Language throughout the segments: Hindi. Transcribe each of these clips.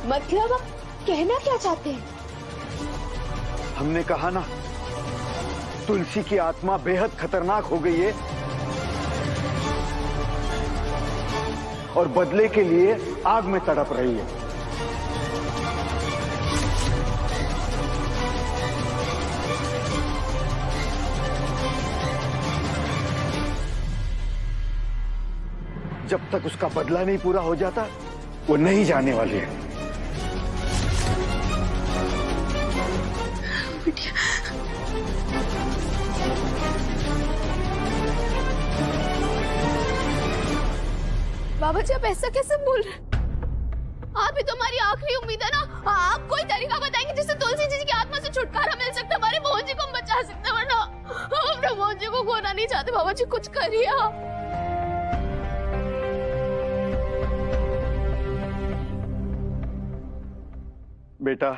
मतलब आप कहना क्या चाहते हैं? हमने कहा ना, तुलसी की आत्मा बेहद खतरनाक हो गई है और बदले के लिए आग में तड़प रही है। जब तक उसका बदला नहीं पूरा हो जाता, वो नहीं जाने वाली है। बाबा जी, आप ऐसा कैसे बोल रहे हैं? आप ही तो हमारी आखिरी उम्मीद है ना। आप कोई तरीका बताएंगे जिससे तुलसी जी की आत्मा से छुटकारा मिल सकता है, हमारे मोहन जी को हम बचा सकते हैं, वरना हम अपने मोहन जी को खोना नहीं चाहते। बाबा जी, कुछ करिए आप। बेटा,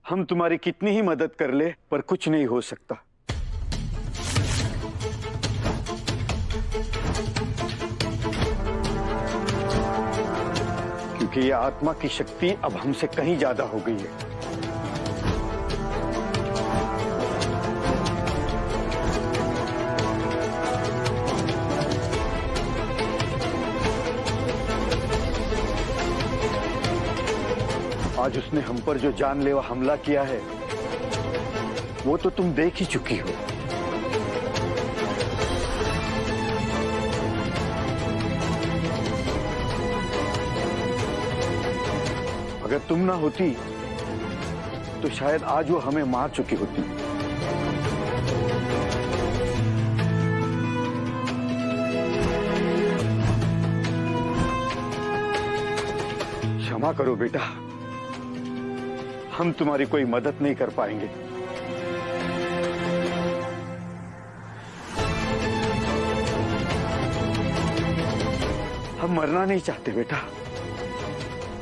हम तुम्हारी कितनी ही मदद कर ले, पर कुछ नहीं हो सकता। क्योंकि ये आत्मा की शक्ति अब हमसे कहीं ज्यादा हो गई है। आज उसने हम पर जो जानलेवा हमला किया है, वो तो तुम देख ही चुकी हो। अगर तुम ना होती तो शायद आज वो हमें मार चुकी होती। क्षमा करो बेटा, हम तुम्हारी कोई मदद नहीं कर पाएंगे। हम मरना नहीं चाहते बेटा,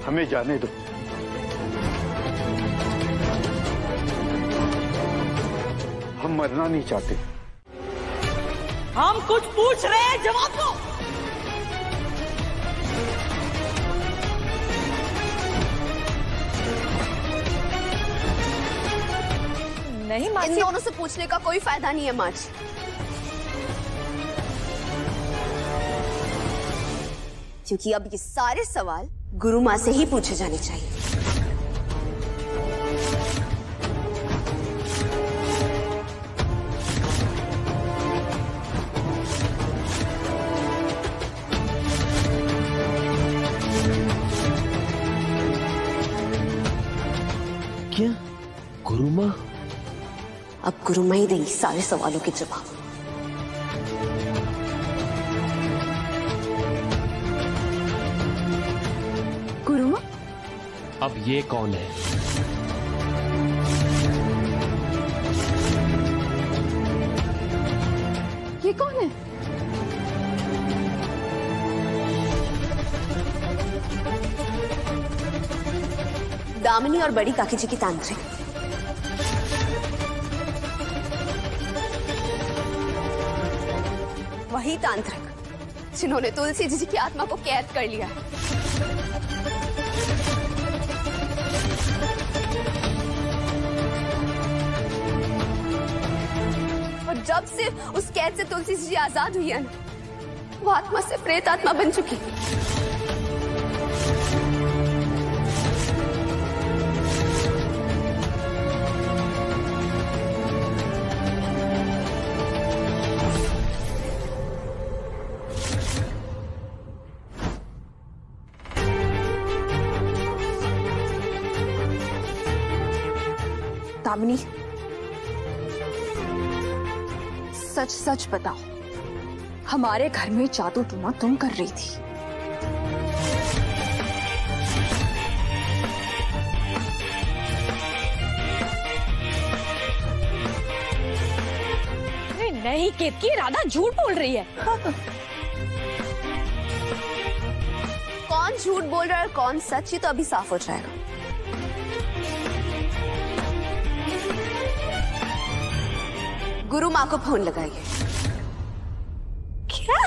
हमें जाने दो। हम मरना नहीं चाहते। हम कुछ पूछ रहे हैं, जवाब दो। नहीं मासी, इन दोनों से पूछने का कोई फायदा नहीं है मार्च, क्योंकि अब ये सारे सवाल गुरु माँ से ही पूछे जाने चाहिए। क्या गुरु माँ? अब गुरु माँ ही देंगी सारे सवालों के जवाब। गुरु माँ, अब ये कौन है? ये कौन है? दामिनी और बड़ी काकी जी की तांत्रिक। वही तांत्रिक जिन्होंने तुलसी जी की आत्मा को कैद कर लिया है। और जब से उस कैद से तुलसी जी आजाद हुई है ना, वो आत्मा से प्रेत आत्मा बन चुकी है। दामिनी, सच सच बताओ, हमारे घर में जादू टूना तुम कर रही थी? नहीं केतकी, राधा झूठ बोल रही है। कौन झूठ बोल रहा है और कौन सच, ही तो अभी साफ हो जाएगा। गुरु माँ को फोन लगाइए। क्या?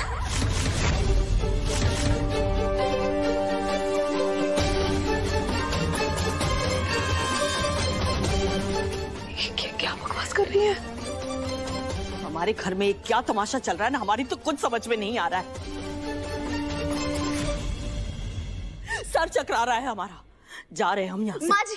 हमारे घर में क्या तमाशा चल रहा है ना, हमारी तो कुछ समझ में नहीं आ रहा है। सर चकरा रहा है हमारा। जा रहे हैं हम यहाँ से। माँ जी,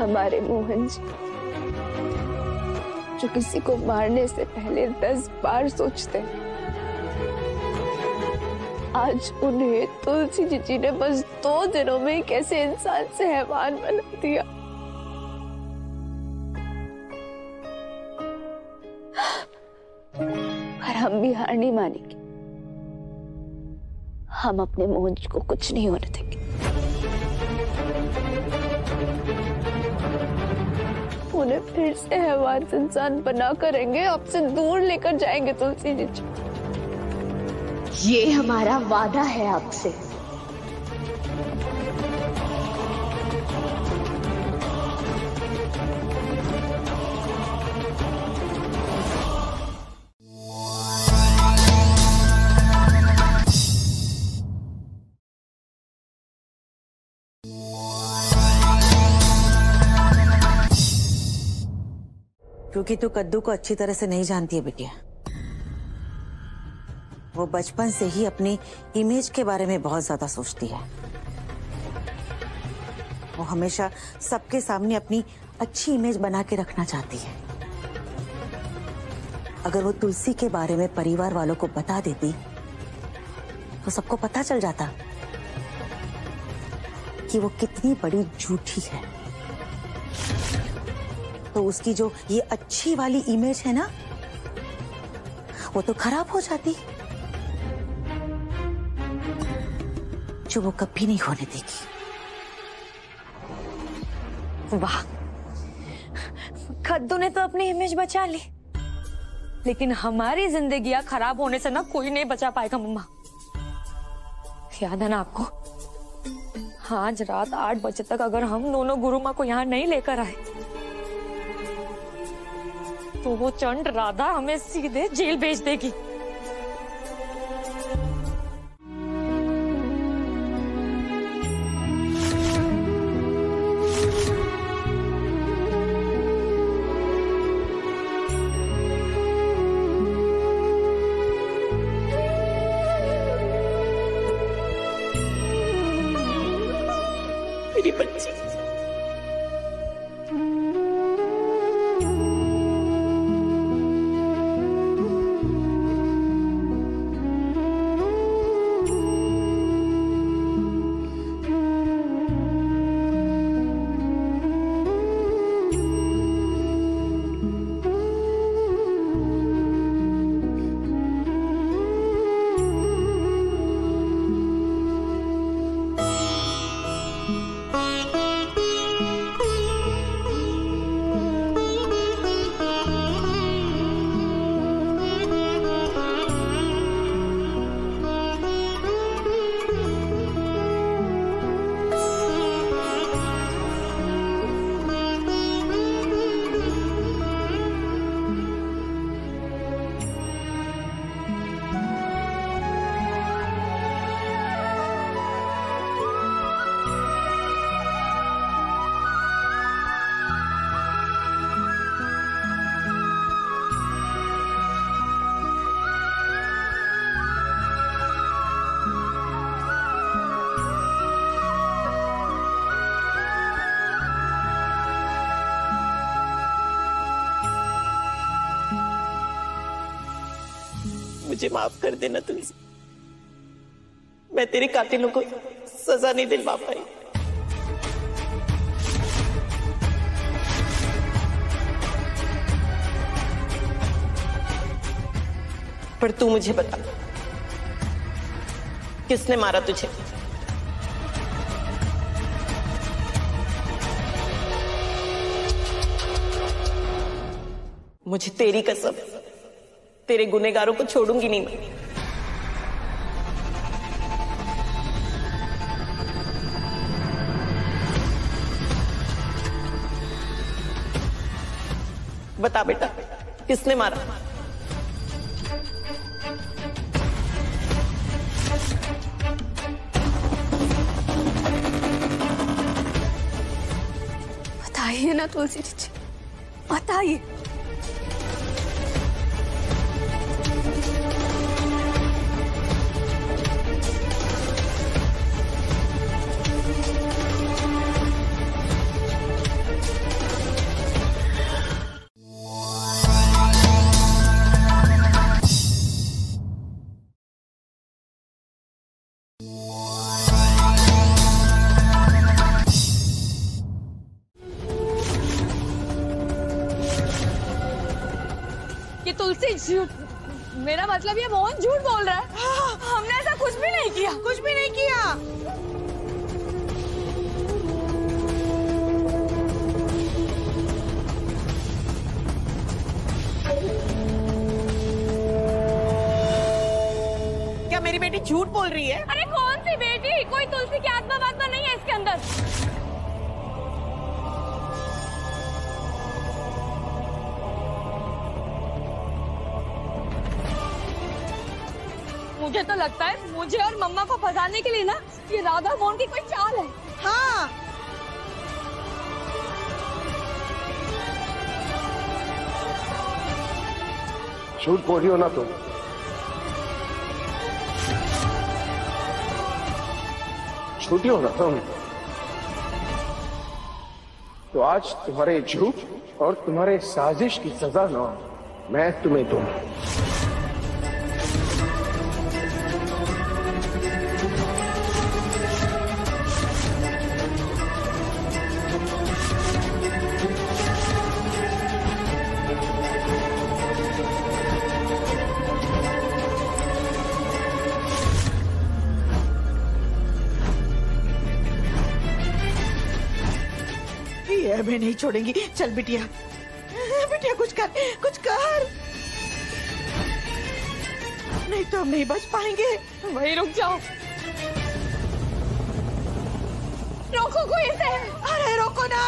हमारे मोहन जी जो किसी को मारने से पहले 10 बार सोचते हैं, आज उन्हें तुलसी जीजी ने बस 2 दिनों में कैसे इंसान से हैवान बना दिया। पर हम भी हार नहीं मानेंगे। हम अपने मोहन जी को कुछ नहीं होने देंगे। उन्हें फिर से हैवान इंसान बना करेंगे, आपसे दूर लेकर जाएंगे तुलसी जी। ये हमारा वादा है आपसे। क्योंकि तू कद्दू को अच्छी तरह से नहीं जानती है बिटिया। वो बचपन से ही अपनी इमेज के बारे में बहुत ज्यादा सोचती है। वो हमेशा सबके सामने अपनी अच्छी इमेज बना के रखना चाहती है। अगर वो तुलसी के बारे में परिवार वालों को बता देती तो सबको पता चल जाता कि वो कितनी बड़ी झूठी है। तो उसकी जो ये अच्छी वाली इमेज है ना, वो तो खराब हो जाती, जो वो कभी नहीं होने देगी। वाह, कद्दू ने तो अपनी इमेज बचा ली, लेकिन हमारी जिंदगियां खराब होने से ना कोई नहीं बचा पाएगा। मम्मा, याद है ना आपको, आज रात 8 बजे तक अगर हम दोनों गुरु माँ को यहाँ नहीं लेकर आए तो वो चंड राधा हमें सीधे जेल भेज देगी। मेरी बच्ची, मुझे माफ कर देना तुलसी। मैं तेरे कातिलों को सजा नहीं दिलवा पाई। पर तू मुझे बता, किसने मारा तुझे? मुझे तेरी कसम, तेरे गुनहगारों को छोड़ूंगी नहीं मैं। बता बेटा, किसने मारा? ना तुलसी जी, बताइए। तुलसी, मेरा मतलब ये मोहन झूठ बोल रहा है। हमने ऐसा कुछ भी नहीं किया। कुछ भी नहीं किया। क्या मेरी बेटी झूठ बोल रही है? अरे कौन सी बेटी? कोई तुलसी की आत्मा वात्मा नहीं है इसके अंदर। मुझे तो लगता है मुझे और मम्मा को फंसाने के लिए ना ये राधा मोहन की कोई चाल है। हाँ, झूठ बोल रही हो ना तुम। झूठी हो ना तुम। तो आज तुम्हारे झूठ और तुम्हारे साजिश की सजा ना मैं तुम्हें दूंगा। मैं नहीं छोड़ेंगी। चल बिटिया, बिटिया कुछ कर, कुछ कर, नहीं तो हम नहीं बच पाएंगे। वही रुक जाओ, रोको कोई इसे। अरे रोको ना।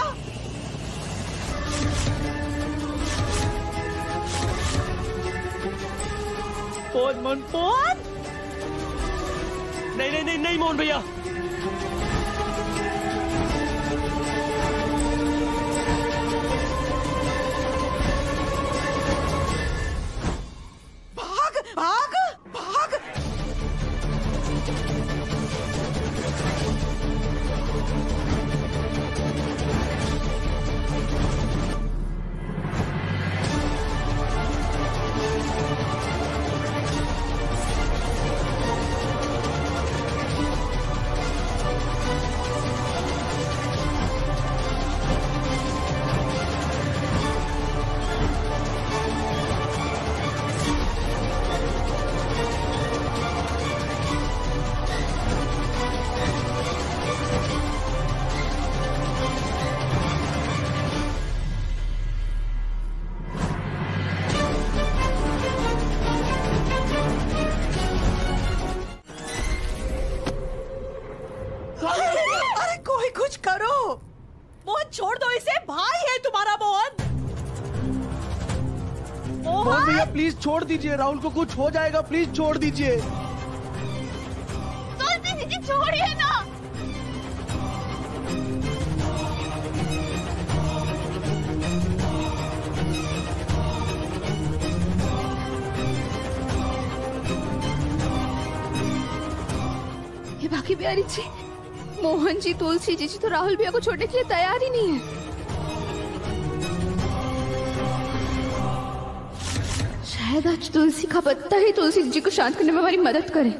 मोहन मोहन मोहन, नहीं नहीं नहीं नहीं मोहन भैया। भाग भाग। कुछ करो मोहन, छोड़ दो इसे, भाई है तुम्हारा मोहन। मोहन भैया प्लीज छोड़ दीजिए, राहुल को कुछ हो जाएगा, प्लीज छोड़ दीजिए। तुलसी दीदी छोड़िए ना। ये बाकी प्यारी जी, मोहन जी, तुलसी जी तो राहुल भैया को छोड़ने के लिए तैयार ही नहीं है। शायद आज तुलसी का पत्ता ही तुलसी जी को शांत करने में हमारी मदद करे।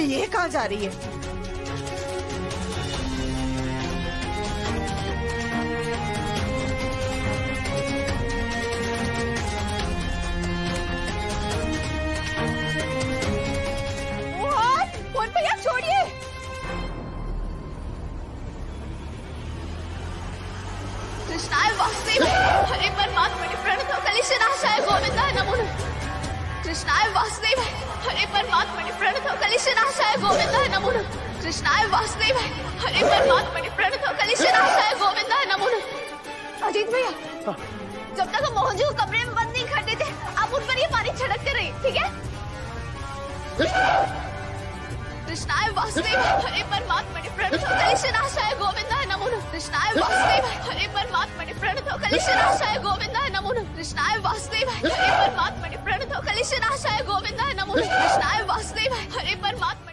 ये कहाँ जा रही है? कृष्णाय वासुदेवाय हरे परमात्मने प्रणतः कलिशनाशाय गोविन्दाय नमो नमः। कृष्णाय वासुदेवाय हरे परमात्मने प्रणतः कलिशनाशाय गोविन्दाय नमो नमः। कृष्णाय वासुदेवाय हरे परमात्मने प्रणतः कलिशनाशाय गोविन्दाय नमो नमः। अजीत भैया, जब तक हम मोहन जी को कमरे में बंद नहीं कर देते, आप उन पर ये पानी छिड़कते रहिए, ठीक है? कृष्णाय वासुदेव हरे परमात्मने प्रणतो कलिशनाशाय गोविंदाय नमो नमः। कृष्णाय वासुदेव हरे परमात्मने प्रणतो कलिशनाशाय गोविंदाय नमो नमः। कृष्णाय वासुदेव हरे परमात्मने प्रणतो कलिशनाशाय गोविंदाय नमो नमः। कृष्णाय वासुदेव हरे परमात्मने।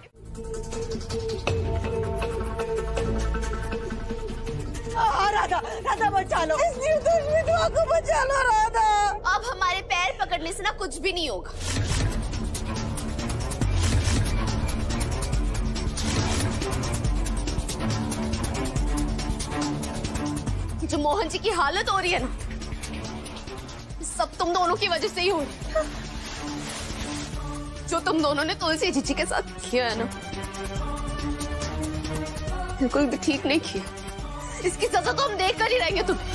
राधा, राधा बचा लो, इस निर्दोष विधवा को बचा लो राधा। अब हमारे पैर पकड़ने से ना कुछ भी नहीं होगा। जो मोहन जी की हालत हो रही है ना, सब तुम दोनों की वजह से ही हो रही है। जो तुम दोनों ने तुलसी जीजी के साथ किया है ना, बिल्कुल भी ठीक नहीं किया। इसकी सजा तो हम देख कर ही रहेंगे तुम्हें।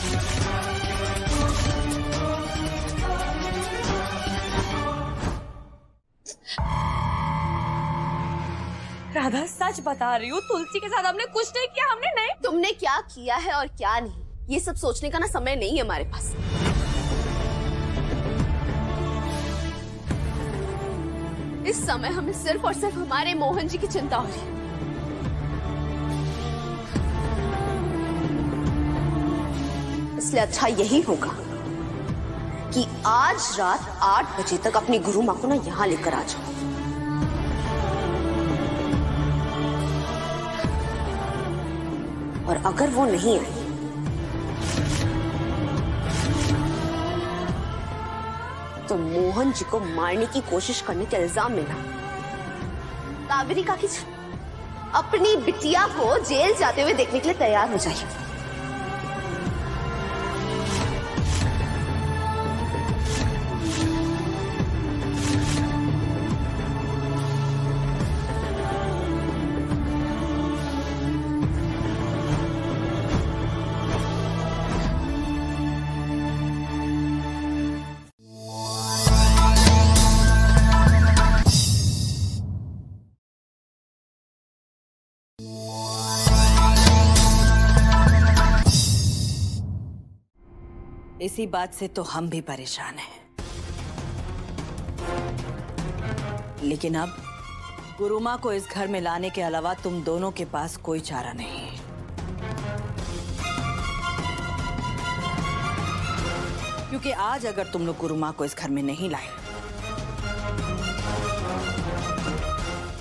राधा सच बता रही हूँ, तुलसी के साथ हमने कुछ नहीं किया। हमने नहीं। तुमने क्या किया है और क्या नहीं, ये सब सोचने का ना समय नहीं है हमारे पास। इस समय हमें सिर्फ और सिर्फ हमारे मोहन जी की चिंता हो रही है। इसलिए अच्छा यही होगा कि आज रात 8 बजे तक अपनी गुरु माँ को ना यहाँ लेकर आ जाओ। और अगर वो नहीं आई तो मोहन जी को मारने की कोशिश करने के इल्जाम में ना कावेरी काकी अपनी बिटिया को जेल जाते हुए देखने के लिए तैयार हो जाइए। इसी बात से तो हम भी परेशान हैं। लेकिन अब गुरु माँ को इस घर में लाने के अलावा तुम दोनों के पास कोई चारा नहीं है। क्योंकि आज अगर तुम लोग गुरु माँ को इस घर में नहीं लाए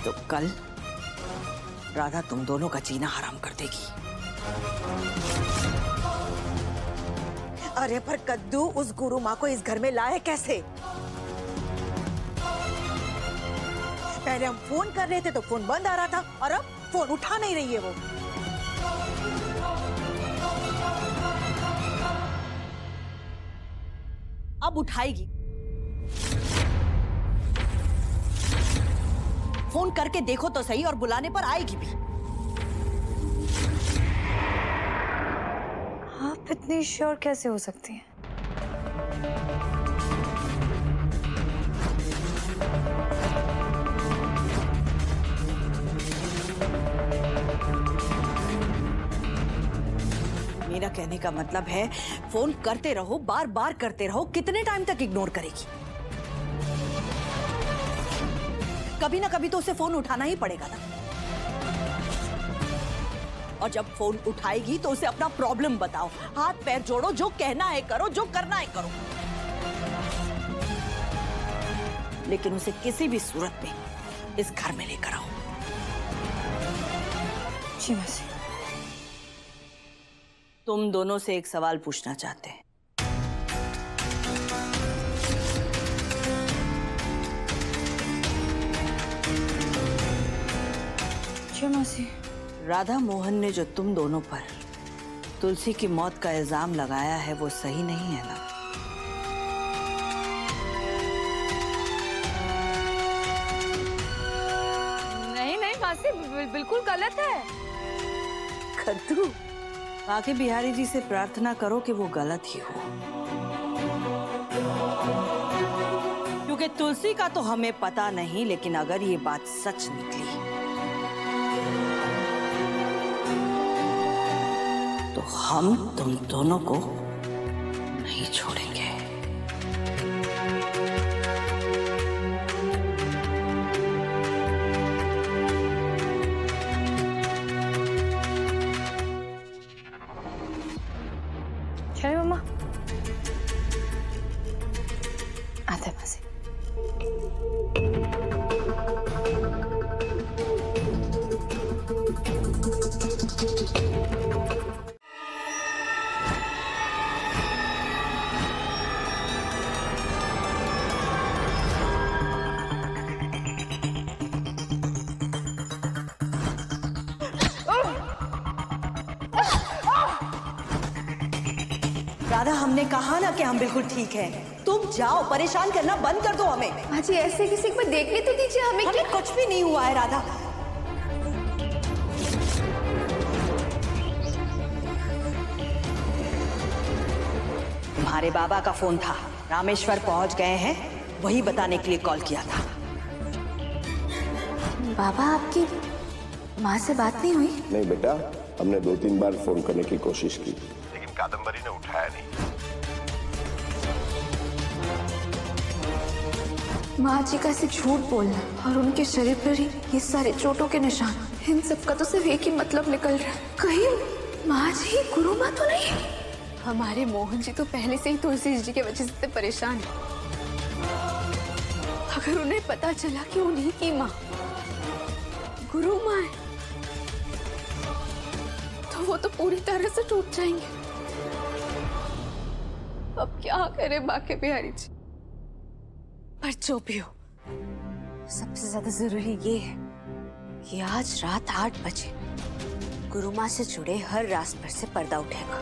तो कल राधा तुम दोनों का जीना हराम कर देगी। अरे पर कद्दू, उस गुरु माँ को इस घर में लाए कैसे? पहले हम फोन कर रहे थे तो फोन बंद आ रहा था और अब फोन उठा नहीं रही है वो। अब उठाएगी। फोन करके देखो तो सही, और बुलाने पर आएगी भी। आप इतनी श्योर कैसे हो सकती हैं? मेरा कहने का मतलब है फोन करते रहो, बार बार करते रहो। कितने टाइम तक इग्नोर करेगी? कभी ना कभी तो उसे फोन उठाना ही पड़ेगा ना। और जब फोन उठाएगी तो उसे अपना प्रॉब्लम बताओ, हाथ पैर जोड़ो, जो कहना है करो, जो करना है करो। लेकिन उसे किसी भी सूरत में इस घर में लेकर आओ। जी मौसी। तुम दोनों से एक सवाल पूछना चाहते हैं। जी मौसी। राधा मोहन ने जो तुम दोनों पर तुलसी की मौत का इल्जाम लगाया है वो सही नहीं है ना? नहीं नहीं मौसी, बिल्कुल गलत है। कद्दू, आके बिहारी जी से प्रार्थना करो कि वो गलत ही हो। क्योंकि तुलसी का तो हमें पता नहीं, लेकिन अगर ये बात सच निकली तो हम तुम दोनों को छोड़ेंगे। चलो मम्मा, आते मासी। राधा, हमने कहा ना कि हम बिल्कुल ठीक हैं। तुम जाओ, परेशान करना बंद कर दो हमें। माँ जी ऐसे किसी को देखने तो दीजिए हमें। हमें कुछ भी नहीं हुआ है राधा। तुम्हारे बाबा का फोन था, रामेश्वर पहुंच गए हैं, वही बताने के लिए कॉल किया था। बाबा, आपकी माँ से बात नहीं हुई? नहीं बेटा, हमने 2-3 बार फोन करने की कोशिश की, लेकिन कादम्बरी ने उठाया नहीं। माँ जी का ऐसे झूठ बोलना और उनके शरीर पर ही ये सारे चोटों के निशान, इन सब का तो सिर्फ एक ही मतलब निकल रहा है। कहीं माँ जी गुरु माँ तो नहीं? हमारे मोहन जी तो पहले से ही तुलसी जी के वजह से परेशान है। अगर उन्हें पता चला कि उन्हीं की माँ गुरु माँ है तो वो तो पूरी तरह से टूट जाएंगे। अब क्या करे बाके बिहारी जी? पर जो भी हो, सबसे ज्यादा जरूरी ये है कि आज रात 8 बजे गुरु माँ से जुड़े हर राज पर से पर्दा उठेगा।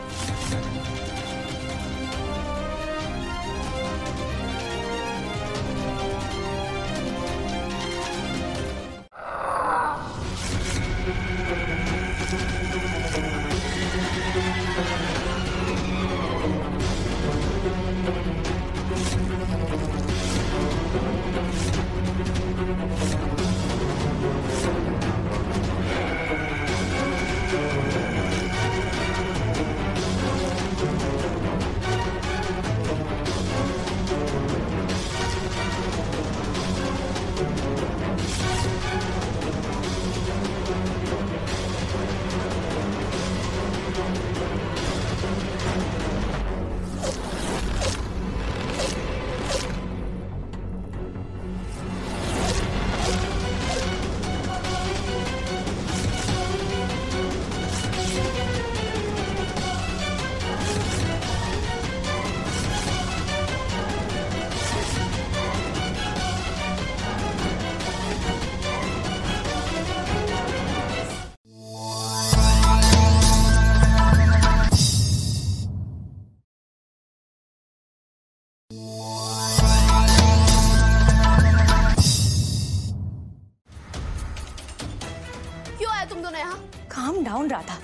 काम डाउन राधा,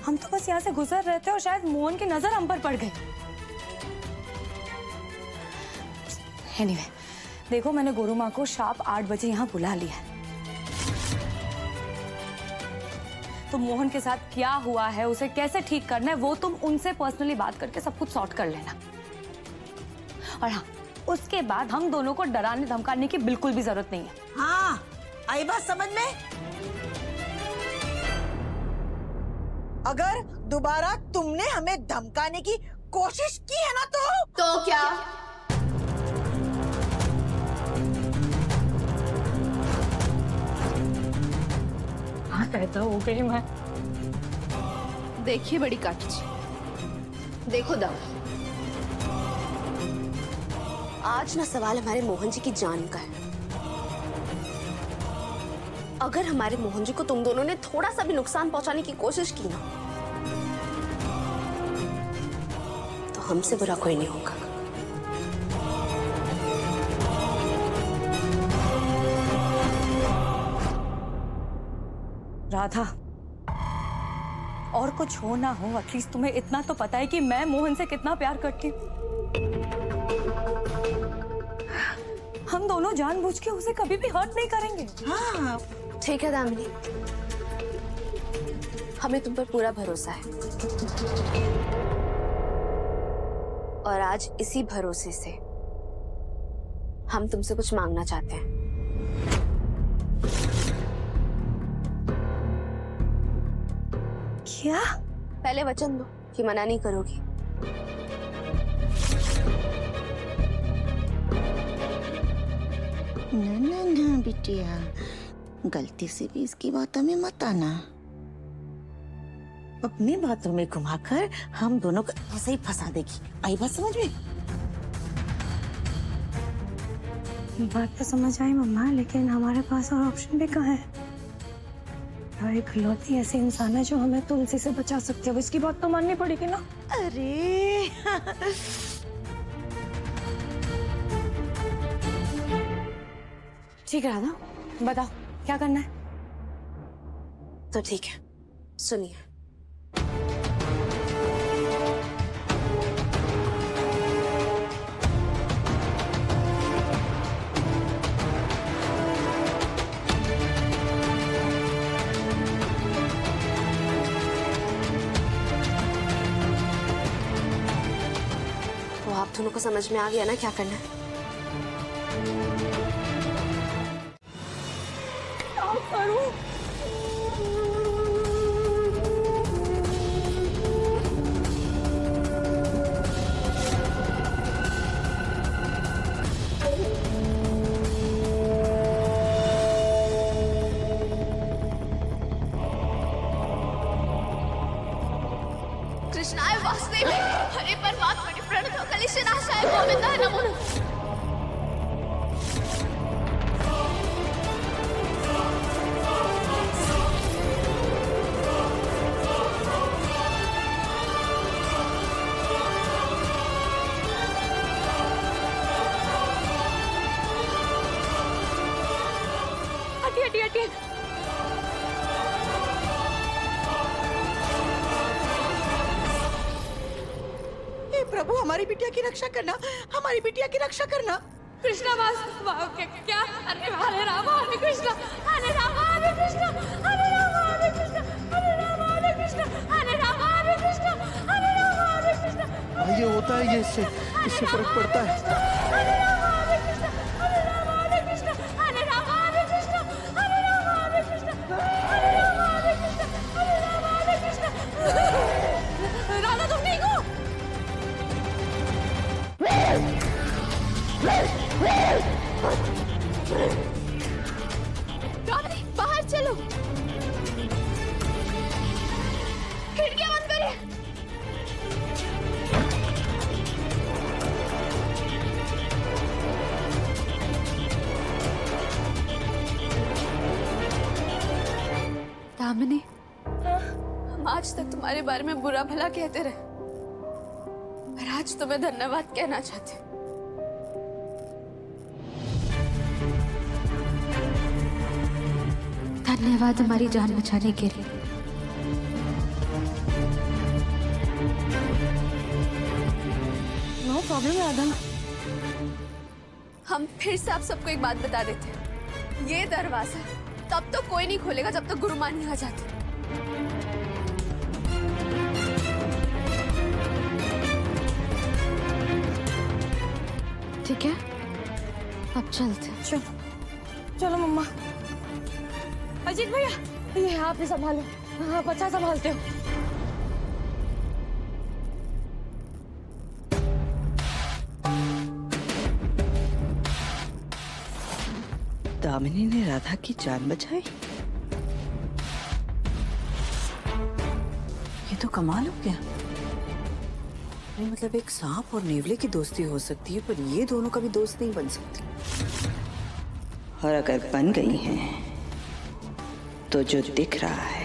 हम तो बस यहाँ से गुजर रहे थे और शायद मोहन की नजर हम पर पड़ गई। एनीवे, देखो मैंने गुरु माँ को शार्प 8 बजे यहाँ बुला लिया है। तो मोहन के साथ क्या हुआ है, उसे कैसे ठीक करना है, वो तुम उनसे पर्सनली बात करके सब कुछ सॉर्ट कर लेना। और हाँ, उसके बाद हम दोनों को डराने धमकाने की बिल्कुल भी जरूरत नहीं है। हाँ, आई बात समझ में? अगर दोबारा तुमने हमें धमकाने की कोशिश की है ना तो क्या? हाँ, कहता हो गई मैं। देखिए बड़ी काटी जी, देखो दाऊ, आज ना सवाल हमारे मोहन जी की जान का है। अगर हमारे मोहन जी को तुम दोनों ने थोड़ा सा भी नुकसान पहुंचाने की कोशिश की ना, तो हमसे बुरा कोई नहीं होगा। राधा, और कुछ हो ना हो, एटलीस्ट तुम्हें इतना तो पता है कि मैं मोहन से कितना प्यार करती हूँ। हम दोनों जानबूझ के उसे कभी भी हर्ट नहीं करेंगे। हाँ, ठीक है दामिनी, हमें तुम पर पूरा भरोसा है। और आज इसी भरोसे से हम तुमसे कुछ मांगना चाहते हैं। क्या? पहले वचन दो कि मना नहीं करोगी। ना बिटिया, गलती से भी इसकी बातों में मत आना। अपनी बातों में घुमाकर हम दोनों को ऐसे ही फंसा देगी। आई बात समझ में? बात तो समझ आई मम्मा, लेकिन हमारे पास और ऑप्शन भी कहाँ है? इकलौती ऐसी इंसान है जो हमें तुलसी से बचा सकती है, अब इसकी बात तो माननी पड़ेगी ना। अरे ठीक है राधा, बताओ क्या करना है? तो ठीक है, सुनिए। तो आप दोनों को समझ में आ गया ना क्या करना है? कृष्णाय वासुदेवाय हरे परमात्मने प्रणतो कलिशनाशाय गोविंदाय नमो नमः। हटिए। हे प्रभु, हमारी बिटिया की रक्षा करना, हमारी बिटिया की रक्षा करना। कृष्णा क्या? हरे राम हरे कृष्णा, हरे राम हरे कृष्णा, हरे राम हरे कृष्णा, हरे राम हरे कृष्णा, हरे राम हरे कृष्णा, हरे राम हरे कृष्णा। ये होता है, ये इससे फर्क पड़ता है। हरे राम हरे कृष्णा, हरे राम हरे कृष्णा, हरे राम हरे कृष्णा, हरे राम हरे कृष्णा, हरे राम हरे कृष्णा, हरे राम हरे कृष्णा। राधा तुम ठीक हो? राधा बाहर चलो, खिड़कियां बंद करिए। दामिनी, हम आज तक तुम्हारे बारे में बुरा भला कहते रहे, पर आज तुम्हें धन्यवाद कहना चाहते। धन्यवाद हमारी जान बचाने के लिए। No problem Radha. हम फिर से आप सबको एक बात बता देते हैं, ये दरवाजा तब तो कोई नहीं खोलेगा जब तक गुरु माँ नहीं आ जाती। ठीक है, अब चलते हैं। चलो मम्मा। अजीत भैया, ये आप ही संभालो, आप अच्छा संभालते हो। दामिनी ने राधा की जान बचाई। ये तो कमाल हो गया। नहीं मतलब एक सांप और नेवले की दोस्ती हो सकती है, पर ये दोनों कभी दोस्त नहीं बन सकती। और अगर बन गई हैं, तो जो दिख रहा है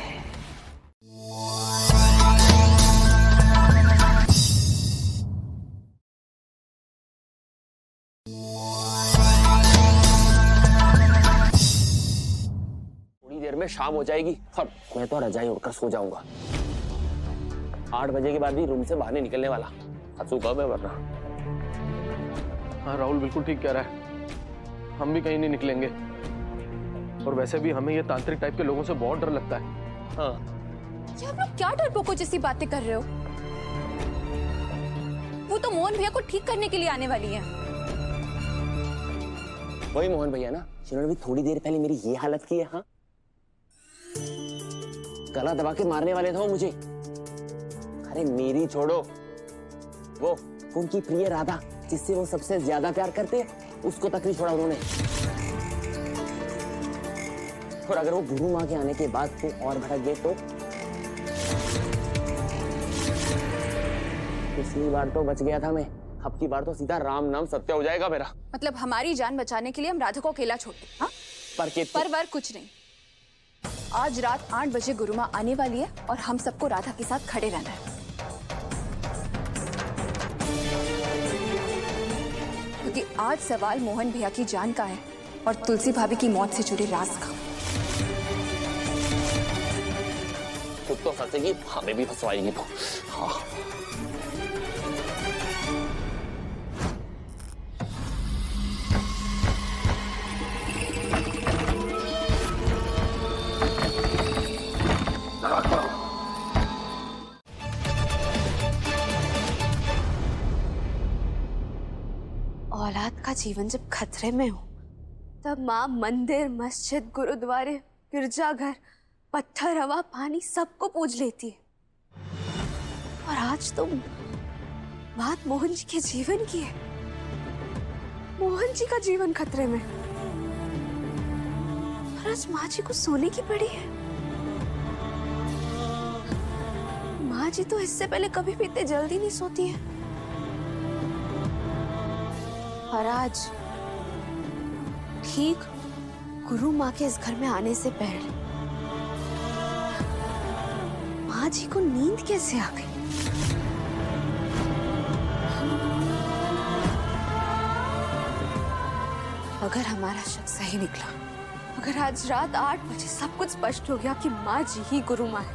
थोड़ी देर में शाम हो जाएगी और मैं तो रजाई उड़कर सो जाऊंगा। 8 बजे के बाद भी रूम से बाहर नहीं निकलने वाला। सूखा मैं वरना। हाँ राहुल बिल्कुल ठीक कह रहा है, हम भी कहीं नहीं निकलेंगे। और वैसे भी हमें ये तांत्रिक टाइप के लोगों से बहुत डर लगता है। हाँ ये आप लोग क्या डरपोकों जैसी बातें कर रहे हो? वो तो मोहन भैया को ठीक करने के लिए आने वाली है। वही मोहन भैया ना जिन्होंने भी थोड़ी देर पहले मेरी ये हालत की है। हाँ, गला दबा के मारने वाले थे वो मुझे। अरे मेरी छोड़ो, वो उनकी प्रिय राधा जिससे वो सबसे ज्यादा प्यार करते उसको तक नहीं छोड़ा उन्होंने। और अगर वो गुरु माँ के आने के बाद तो और भड़क गए तो पिछली बार तो बच गया था मैं, अब की बार तो सीधा राम नाम सत्य हो जाएगा मेरा। मतलब हमारी जान बचाने के लिए हम राधा को अकेला छोड़ते? हाँ, पर वर कुछ नहीं। आज रात 8 बजे गुरु माँ आने वाली है और हम सबको राधा के साथ खड़े रहना है, क्योंकि आज सवाल मोहन भैया की जान का है और तुलसी भाभी की मौत से जुड़े राज का। खुद तो फंसेगी, हमें भी फंसवाएगी तो। हाँ, औलाद का जीवन जब खतरे में हो तब माँ मंदिर, मस्जिद, गुरुद्वारे, गिरजाघर, पत्थर, हवा, पानी सबको पूज लेती है। और आज तो बात मोहन जी के जीवन की है। मोहन जी का जीवन खतरे में और आज माँ जी को सोने की पड़ी है। माँ जी तो इससे पहले कभी भी इतने जल्दी नहीं सोती है। और आज ठीक गुरु माँ के इस घर में आने से पहले माँ जी को नींद कैसे आ गई? अगर हमारा शक सही निकला, अगर आज रात 8 बजे सब कुछ स्पष्ट हो गया कि माँ जी ही गुरु माँ है,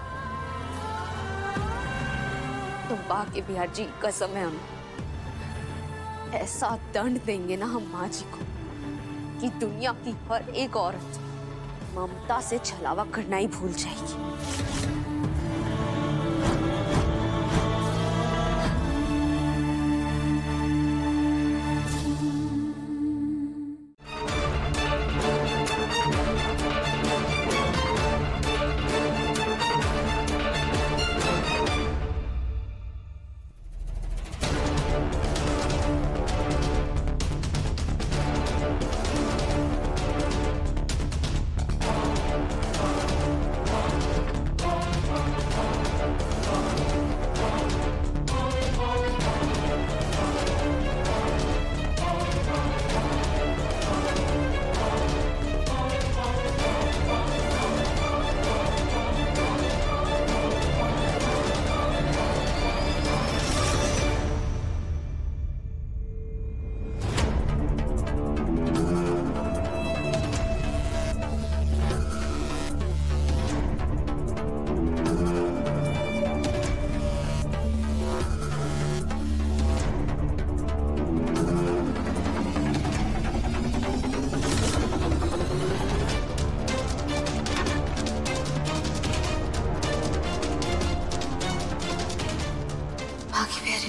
तो बाकी बिहार जी कसम है हम ऐसा दंड देंगे ना हम माँ जी को कि दुनिया की हर एक औरत ममता से छलावा करना ही भूल जाएगी।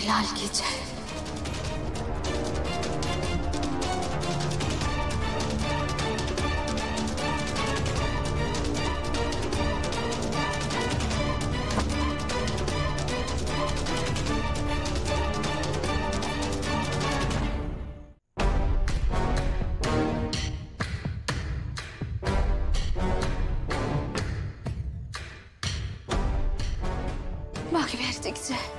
लाल की जय। बाकी बिहारी जी की जय।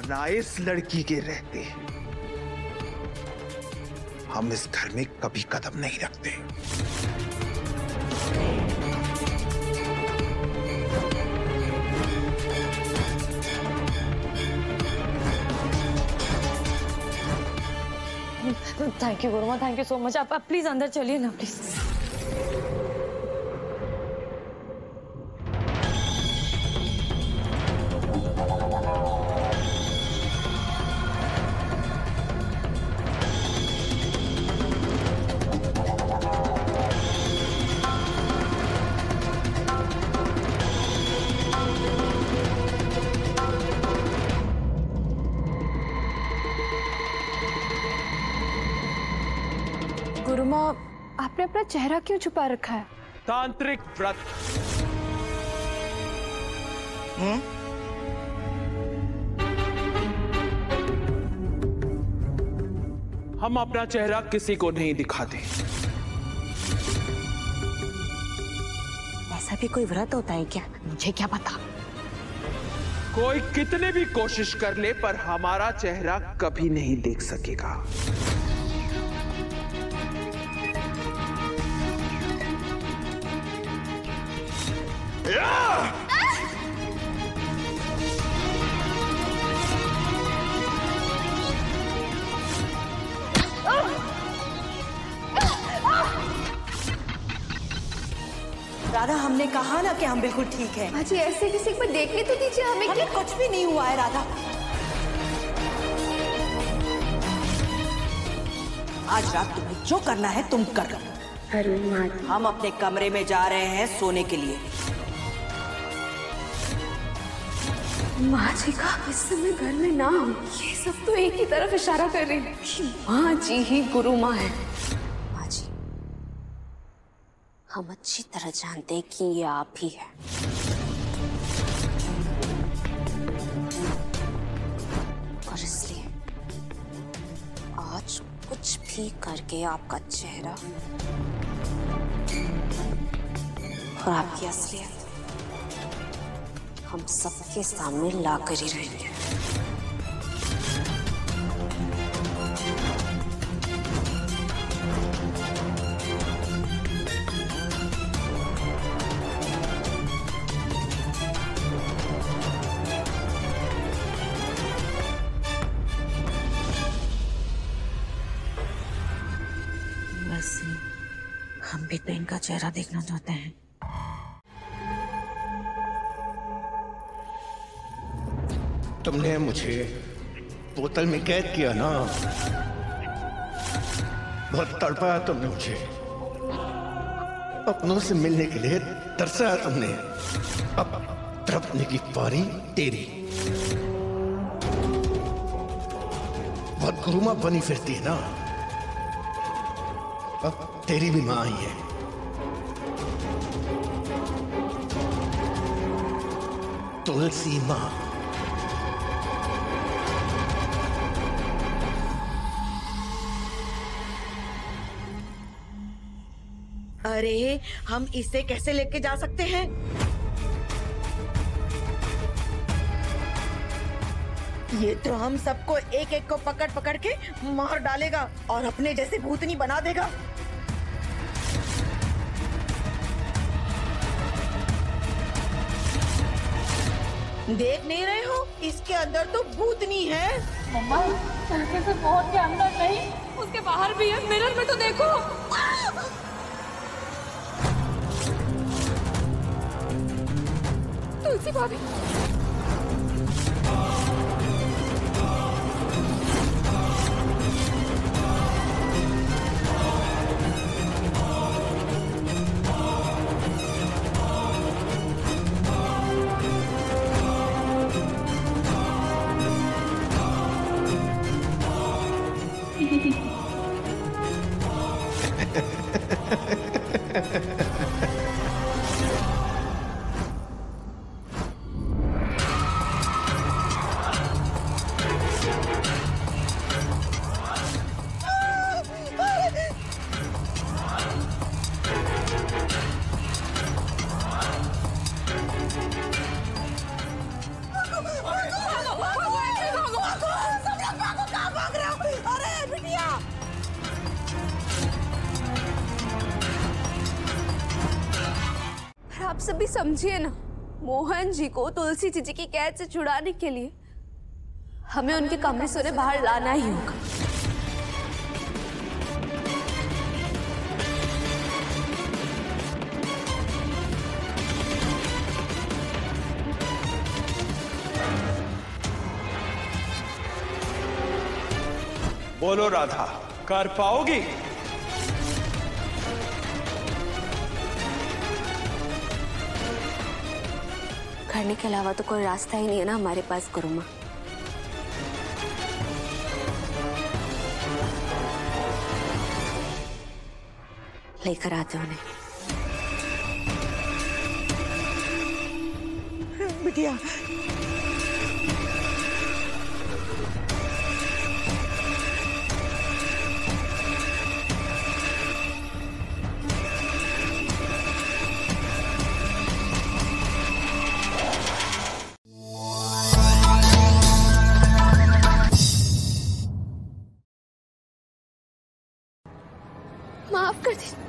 वरना इस लड़की के रहते हम इस घर में कभी कदम नहीं रखते। Thank you Gurumaa, thank you so much. आप प्लीज अंदर चलिए ना प्लीज। गुरुमा, आपने अपना चेहरा क्यों छुपा रखा है? तांत्रिक व्रत। हम अपना चेहरा किसी को नहीं दिखाते। ऐसा भी कोई व्रत होता है क्या? मुझे क्या पता। कोई कितने भी कोशिश कर ले पर हमारा चेहरा कभी नहीं देख सकेगा। राधा, हमने कहा ना कि हम बिल्कुल ठीक हैं। जी ऐसे किसी को देखने तो दीजिए हमें। हमें कुछ भी नहीं हुआ है राधा। आज रात तुम्हें जो करना है तुम कर लो। हम अपने कमरे में जा रहे हैं सोने के लिए। माँ जी का इस समय घर में ना हो, ये सब तो एक ही तरफ इशारा कर रही है कि माँ जी ही गुरु माँ है। माँ जी, हम अच्छी तरह जानते हैं कि ये आप ही है। और इसलिए आज कुछ भी करके आपका चेहरा और आपकी असलियत हम सबके सामने ला कर ही रहेंगे। वैसे हम भी तो इनका चेहरा देखना चाहते हैं। तुमने मुझे बोतल में कैद किया ना, बहुत तड़पाया तुमने मुझे, अपनों से मिलने के लिए तरसाया तुमने। अब तड़पने की पारी तेरी। बहुत गुरुमा बनी फिरती है ना, अब तेरी भी मां आई है। तुलसी मां। अरे हम इसे कैसे लेके जा सकते हैं? ये तो हम सबको एक एक को पकड़ पकड़ के मार डालेगा और अपने जैसे भूतनी बना देगा। देख नहीं रहे हो, इसके अंदर तो भूतनी है। मम्मा, चलके से बहुत के अंदर नहीं, उसके बाहर भी है। मिरर में तो देखो। तुलसी भाभी, आप सभी समझिए ना, मोहन जी को तुलसी जी की कैद से छुड़ाने के लिए हमें उनके कमरे से उन्हें बाहर लाना ही होगा। बोलो राधा, कर पाओगी? करने के अलावा तो कोई रास्ता ही नहीं है ना हमारे पास गुरुमा। लेकर आते उन्हें। बिटिया माफ कर दीजिए।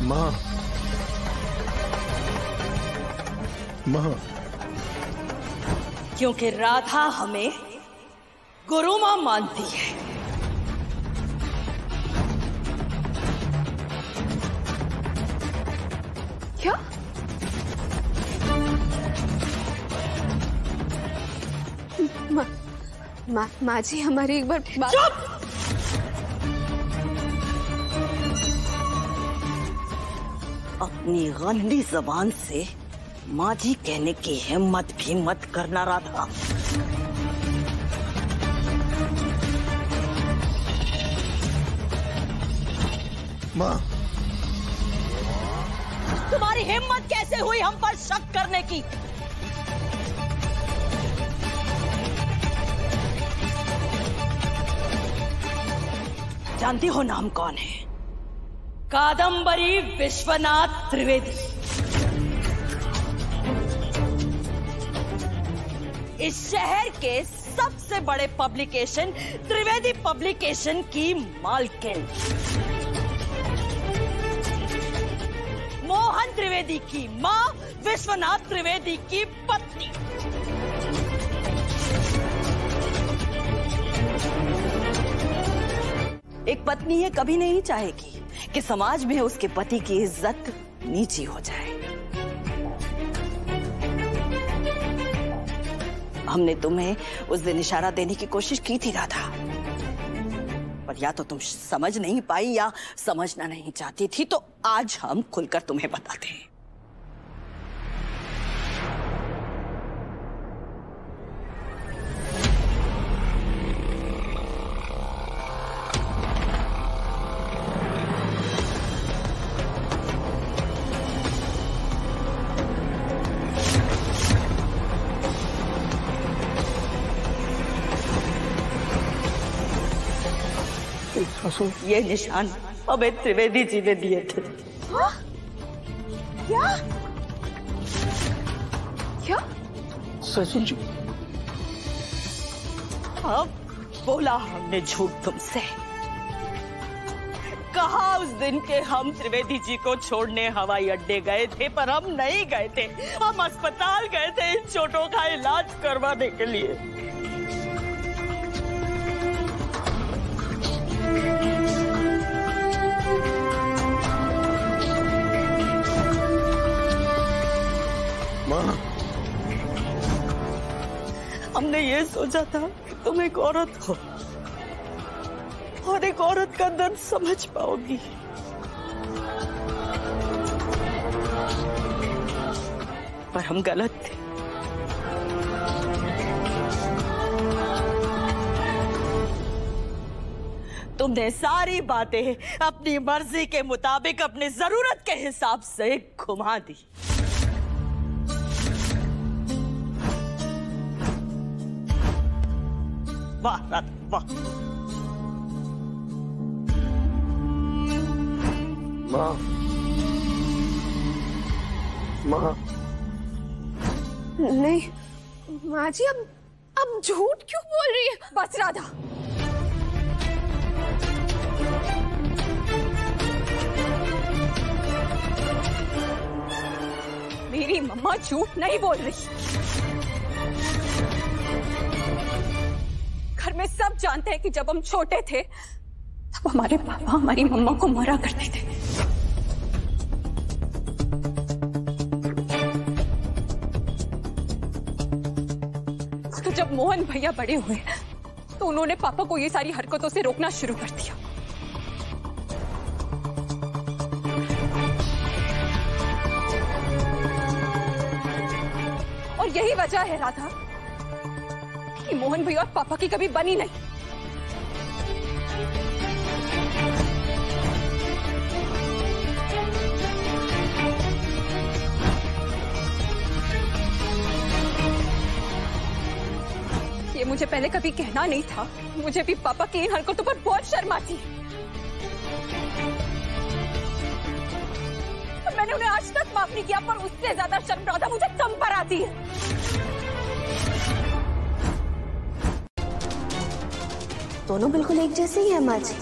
माँ, माँ, क्योंकि राधा हमें गुरु मां मानती है। क्या? माँ जी हमारी एक बार बात। चुप! अपनी गंदी जबान से माँ जी कहने की हिम्मत भी मत करना राधा। माँ, तुम्हारी हिम्मत कैसे हुई हम पर शक करने की? जानती हो नाम कौन है? कादंबरी विश्वनाथ त्रिवेदी। इस शहर के सबसे बड़े पब्लिकेशन त्रिवेदी पब्लिकेशन की मालकिन, मोहन त्रिवेदी की मां, विश्वनाथ त्रिवेदी की पत्नी। एक पत्नी ये कभी नहीं चाहेगी कि समाज में उसके पति की इज्जत नीची हो जाए। हमने तुम्हें उस दिन इशारा देने की कोशिश की थी राधा, पर या तो तुम समझ नहीं पाई या समझना नहीं चाहती थी, तो आज हम खुलकर तुम्हें बताते हैं। ये निशान हमें त्रिवेदी जी ने दिए थे। क्या? क्या? ससुर जी। अब बोला हमने झूठ तुमसे। कहा उस दिन के हम त्रिवेदी जी को छोड़ने हवाई अड्डे गए थे, पर हम नहीं गए थे। हम अस्पताल गए थे इन चोटों का इलाज करवाने के लिए। माँ, हमने ये सोचा था कि तुम एक औरत हो और एक औरत का दर्द समझ पाओगी, पर हम गलत थे। तुमने सारी बातें अपनी मर्जी के मुताबिक अपनी जरूरत के हिसाब से घुमा दी। वाह राधा वाह। माँ माँ नहीं माँ जी, अब झूठ क्यों बोल रही है? बस राधा, मेरी मम्मा झूठ नहीं बोल रही। घर में सब जानते हैं कि जब हम छोटे थे तब हमारे पापा हमारी मम्मा को मारा करते थे। तो जब मोहन भैया बड़े हुए तो उन्होंने पापा को ये सारी हरकतों से रोकना शुरू कर दिया। और यही वजह है राधा कि मोहन भैया और पापा की कभी बनी नहीं। ये मुझे पहले कभी कहना नहीं था, मुझे भी पापा की इन हरकतों पर बहुत शर्म आती है। मैंने उन्हें आज तक माफ नहीं किया, पर उससे ज्यादा शर्म राधा मुझे तुम पर आती है। दोनों बिल्कुल एक जैसे ही है माँ जी।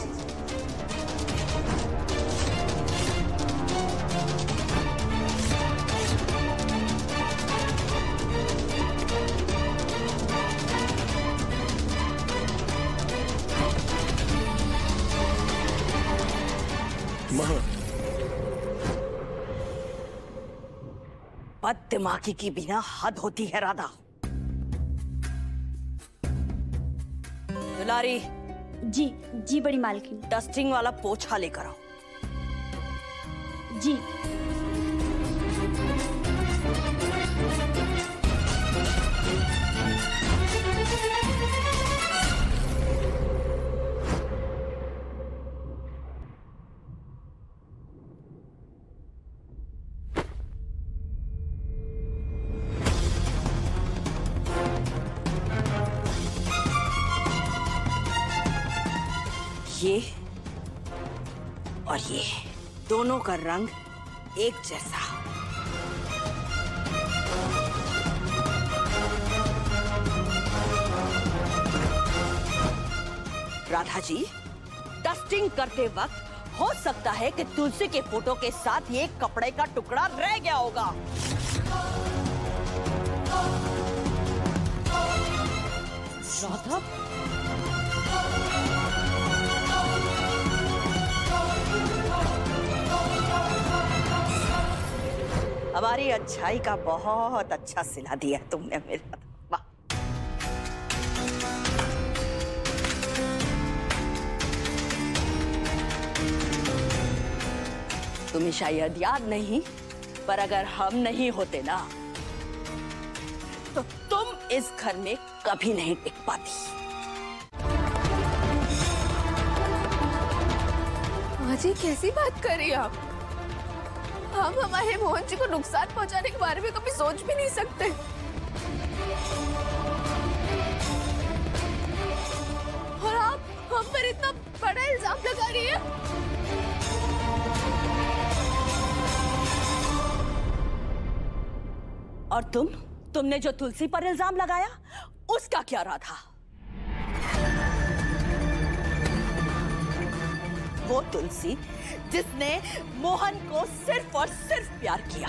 बददिमागी की बिना हद होती है राधा। दुलारी। जी जी बड़ी मालकिन। डस्टिंग वाला पोछा लेकर आओ। जी। ये और ये दोनों का रंग एक जैसा। राधा जी, डस्टिंग करते वक्त हो सकता है कि तुलसी के फोटो के साथ ये कपड़े का टुकड़ा रह गया होगा। राधा, हमारी अच्छाई का बहुत अच्छा सिला दिया तुमने मेरा। वाह। तुम्हें शायद याद नहीं, पर अगर हम नहीं होते ना तो तुम इस घर में कभी नहीं टिक पाती। माँ जी कैसी बात कर रही हैं आप? हम हमारे मोहन जी को नुकसान पहुंचाने के बारे में कभी सोच भी नहीं सकते। और आप हम पर इतना बड़ा इल्जाम लगा रही हैं। और तुमने जो तुलसी पर इल्जाम लगाया उसका क्या राधा? वो तुलसी जिसने मोहन को सिर्फ और सिर्फ प्यार किया।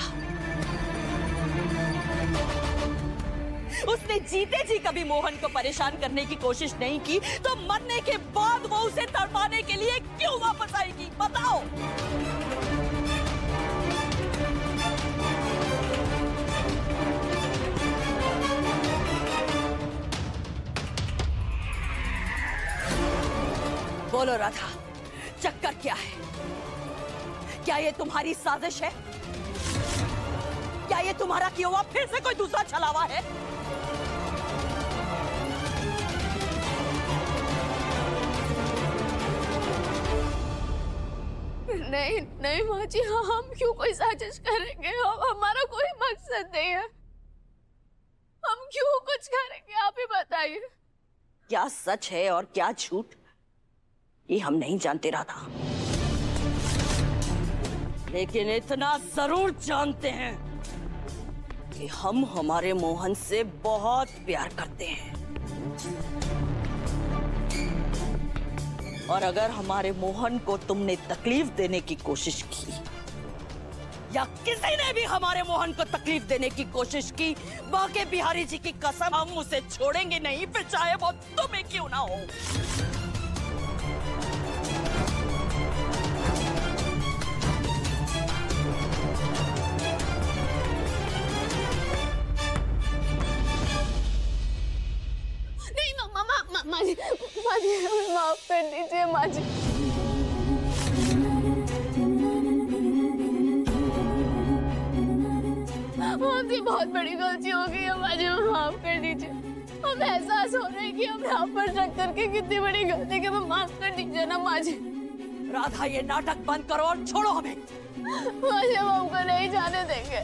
उसने जीते जी कभी मोहन को परेशान करने की कोशिश नहीं की, तो मरने के बाद वो उसे तड़पाने के लिए क्यों वापस आएगी? बताओ। बोलो राधा, चक्कर क्या है? क्या ये तुम्हारी साजिश है? क्या ये तुम्हारा किया हुआ फिर से कोई दूसरा छलावा है? नहीं नहीं माँ जी, हम क्यों कोई साजिश करेंगे? हमारा कोई मकसद नहीं है। हम क्यों कुछ करेंगे, आप ही बताइए। क्या सच है और क्या झूठ, ये हम नहीं जानते राधा। लेकिन इतना जरूर जानते हैं कि हम हमारे मोहन से बहुत प्यार करते हैं। और अगर हमारे मोहन को तुमने तकलीफ देने की कोशिश की या किसी ने भी हमारे मोहन को तकलीफ देने की कोशिश की, बाके बिहारी जी की कसम, हम उसे छोड़ेंगे नहीं, फिर चाहे वो तुम्हें क्यों ना हो। नहीं माँ जी माफ कर दीजिए माँ जी। हमसे बहुत बड़ी गलती हो गई है माँ जी, माफ कर दीजिए। अब एहसास हो रहा है कि हमने आप पर शक करके कितनी बड़ी गलती की, हमें माफ कर दीजिए ना माँ जी। राधा ये नाटक बंद करो और छोड़ो हमें। माँ जी हम आपको नहीं जाने देंगे,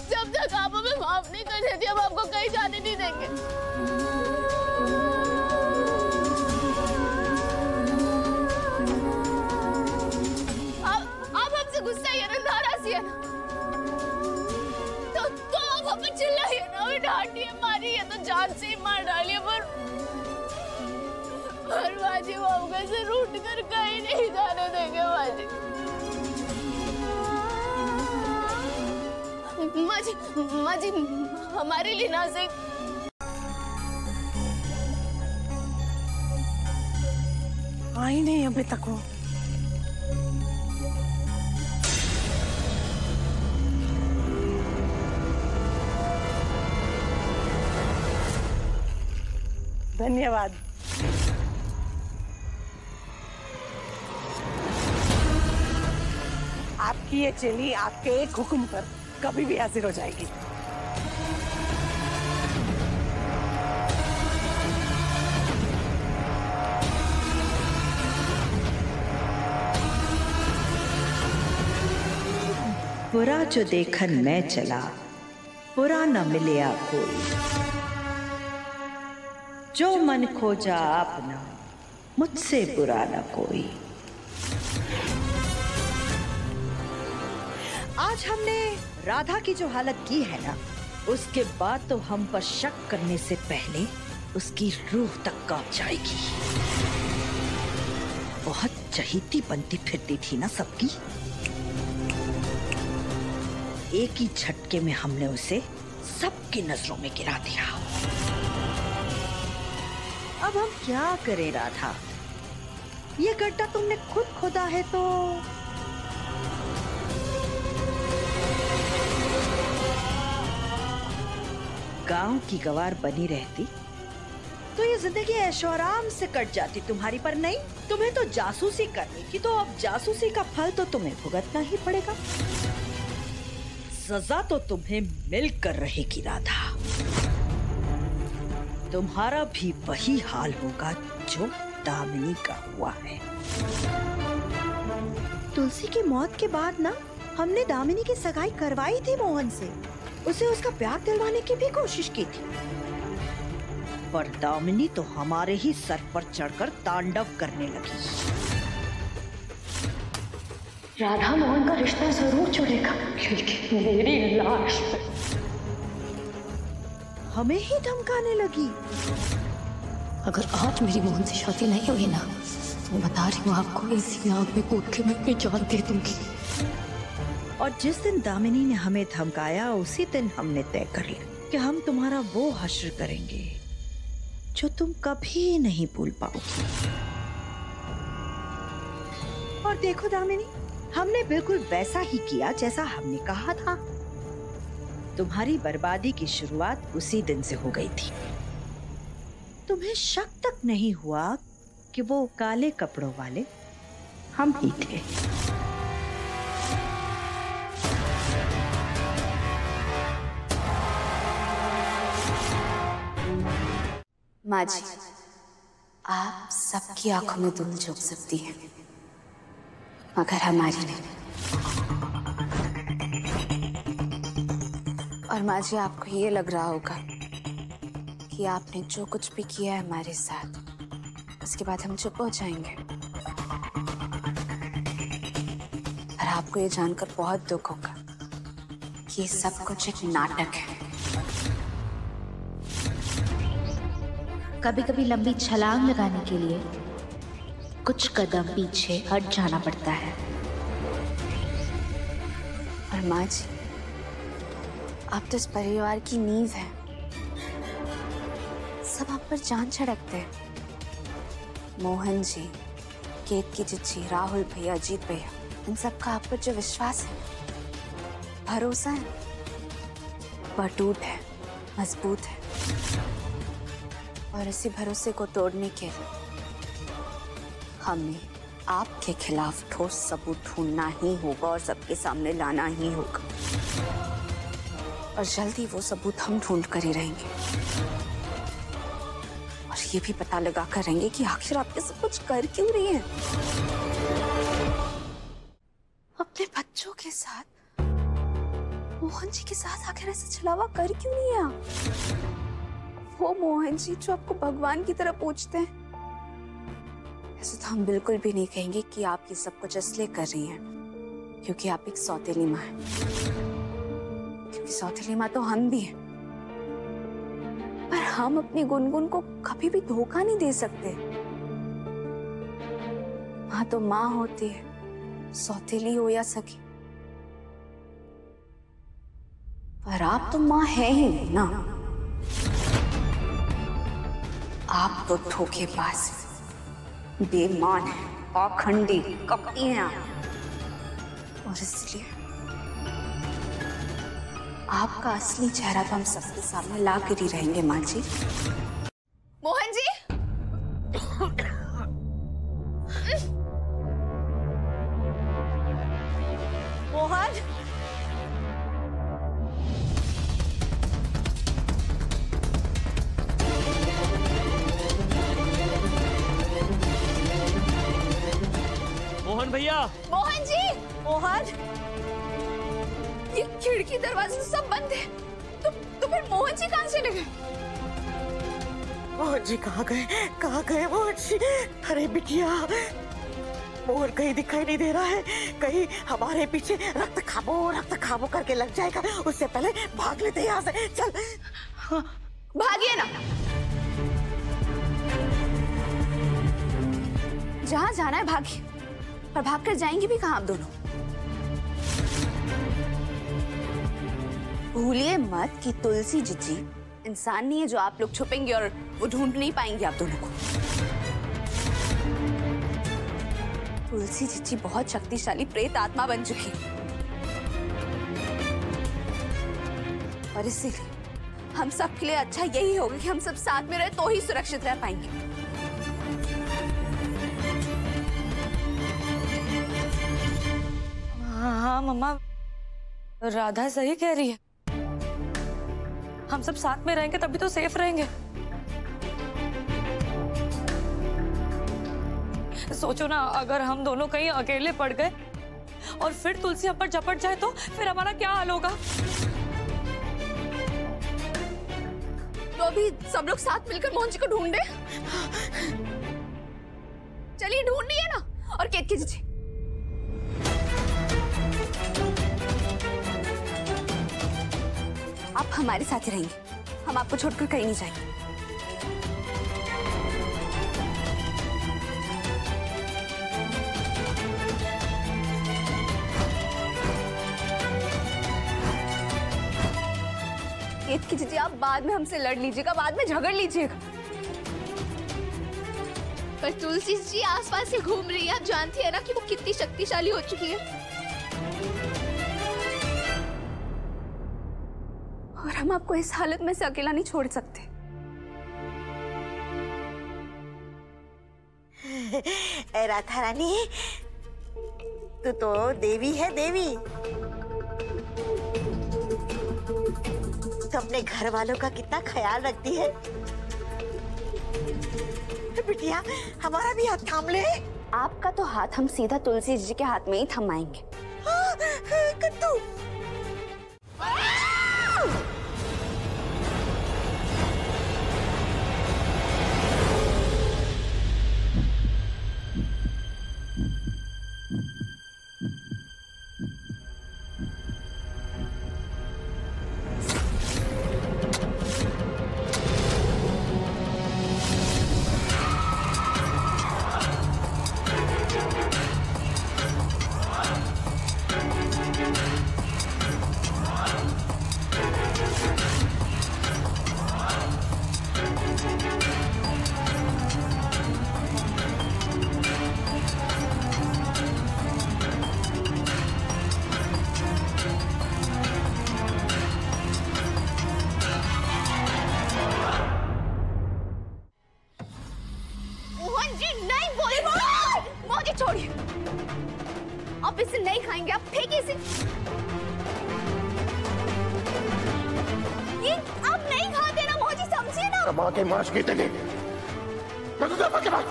जब तक आप हमें माफ नहीं कर देती हम आपको कहीं जाने नहीं देंगे। आप हमसे गुस्सा है ना, नाराज है ना, तो आप हम पर चिल्लाइए ना, हमें डांटिए मारिए तो जान से ही मार डालिए, पर बाजी वो हमको से रूठ कर कहीं नहीं जाने देंगे बाजी। माँ जी हमारे लिए ना से आई नहीं अभी तक वो। धन्यवाद। आपकी ये चेली आपके एक हुक्म पर कभी भी हाजिर हो जाएगी। बुरा जो देखन मैं चला, बुरा न मिलया कोई, जो मन खोजा आपना, मुझसे बुरा न कोई। आज हमने राधा की जो हालत की है ना, उसके बाद तो हम पर शक करने से पहले उसकी रूह तक कांप जाएगी। बहुत चहीती बनती फिरती थी ना सबकी, एक ही झटके में हमने उसे सबकी नजरों में गिरा दिया। अब हम क्या करें राधा, ये गड्ढा तुमने खुद खोदा है तो गांव की गवार बनी रहती तो ये जिंदगी ऐशो आराम से कट जाती तुम्हारी, पर नहीं, तुम्हें तो जासूसी करनी थी, तो अब जासूसी का फल तो तुम्हें भुगतना ही पड़ेगा। सजा तो तुम्हें मिलकर रहेगी राधा। तुम्हारा भी वही हाल होगा जो दामिनी का हुआ है। तुलसी की मौत के बाद ना हमने दामिनी की सगाई करवाई थी मोहन से, उसे उसका प्यार दिलवाने की भी कोशिश की थी, पर दामिनी तो हमारे ही सर पर चढ़कर तांडव करने लगी। राधा मोहन का रिश्ता जरूर जुड़ेगा, लेकिन मेरी लाश पे हमें ही धमकाने लगी। अगर आज मेरी मोहन से शादी नहीं हुई ना, तो बता रही हूँ आपको, इसी आग में कूद के मैं अपनी जान दे दूंगी। और जिस दिन दामिनी ने हमें धमकाया, उसी दिन हमने तय कर लिया कि हम तुम्हारा वो हश्र करेंगे जो तुम कभी नहीं भूल पाओगी। और देखो दामिनी, हमने बिल्कुल वैसा ही किया जैसा हमने कहा था। तुम्हारी बर्बादी की शुरुआत उसी दिन से हो गई थी। तुम्हें शक तक नहीं हुआ कि वो काले कपड़ों वाले हम ही थे। माँ जी, आप सबकी आंखों में धूल झोंक सकती हैं, मगर हमारी नहीं। और माँ जी, आपको ये लग रहा होगा कि आपने जो कुछ भी किया है हमारे साथ, उसके बाद हम चुप हो जाएंगे। और आपको ये जानकर बहुत दुख होगा कि ये सब कुछ एक नाटक है। कभी कभी लंबी छलांग लगाने के लिए कुछ कदम पीछे हट जाना पड़ता है। और माँ जी, आप तो इस परिवार की नींव हैं। सब आप पर जान छिड़कते हैं। मोहन जी, केतकी जीजी, राहुल भैया, अजीत भैया, इन सब का आप पर जो विश्वास है, भरोसा है, वह अटूट है, मजबूत है। और इसी भरोसे को तोड़ने के लिए हमें आपके खिलाफ ठोस सबूत ढूंढना ही होगा और सबके सामने लाना ही होगा। और जल्दी वो सबूत हम ढूंढ कर ही रहेंगे। और ये भी पता लगा कर रहेंगे कि आखिर आप ये सब कुछ कर क्यों रही हैं। अपने बच्चों के साथ, मोहन जी के साथ आखिर ऐसे छलावा कर क्यों नहीं है आप? वो मोहन जी जो आपको भगवान की तरह पूछते हैं। ऐसे तो हम बिल्कुल भी नहीं कहेंगे कि आप ये सब कुछ इसलिए कर रही हैं क्योंकि आप एक सौतेली माँ हैं। क्योंकि सौतेली माँ तो हम भी हैं। पर हम अपनी गुनगुन को कभी भी धोखा नहीं दे सकते। माँ तो माँ होती है, सौतेली हो या सखी। पर आप तो माँ है ही नहीं ना। आप तो धोखेबाज, बेईमान हैं, पाखंडी, कपटी हैं आप। और इसलिए आपका असली चेहरा तो हम सबके सामने ला कर ही रहेंगे माँ जी। मोहन जी, मोहन, मोहन भैया, मोहन जी, मोहन, ये खिड़की दरवाजे सब बंद है। तो फिर मोहन जी कहाँ चले गए? मोहन जी कहाँ गए? कहाँ गए मोहन जी? अरे बिटिया, मोहन कहीं दिखाई नहीं दे रहा है। कहीं हमारे पीछे रक्त खाबो करके लग जाएगा। उससे पहले भाग लेते हैं यहाँ से। चल। हाँ, भागिए ना। जहाँ जाना है भागिए, पर भागकर जाएंगे भी कहाँ आप दोनों? भूलिए मत कि तुलसी जीजी इंसान नहीं है जो आप लोग छुपेंगे और वो ढूंढ नहीं पाएंगे आप दोनों को। तुलसी जीजी बहुत शक्तिशाली प्रेत आत्मा बन चुकी है। और इसीलिए हम सब के लिए अच्छा यही होगा कि हम सब साथ में रहे तो ही सुरक्षित रह पाएंगे। हाँ मम्मा, राधा सही कह रही है। हम सब साथ में रहेंगे तभी तो सेफ रहेंगे। सोचो ना, अगर हम दोनों कहीं अकेले पड़ गए और फिर तुलसी हम पर झपट जाए तो फिर हमारा क्या हाल होगा? तो अभी सब लोग साथ मिलकर मोहन जी को ढूंढे। चलिए ढूंढ रही है ना। और केतकी जीजी, आप हमारे साथ ही रहेंगे। हम आपको छोड़कर कहीं नहीं जाएंगे। केतकी जीजी, आप बाद में हमसे लड़ लीजिएगा, बाद में झगड़ लीजिएगा। पर तुलसी जी आसपास से घूम रही है। आप जानती है ना कि वो कितनी शक्तिशाली हो चुकी है। और हम आपको इस हालत में से अकेला नहीं छोड़ सकते। राधा रानी, तू तो देवी है, देवी। तो अपने घर वालों का कितना ख्याल रखती है। बिटिया, हमारा भी हाथ थाम ले। आपका तो हाथ हम सीधा तुलसी जी के हाथ में ही थमाएंगे। कद्दू। खाएंगे आप, फेंकिए इसे। ये आप नहीं खाते ना मोहन जी, समझिए ना। माँ के मांस की तेरे के पास।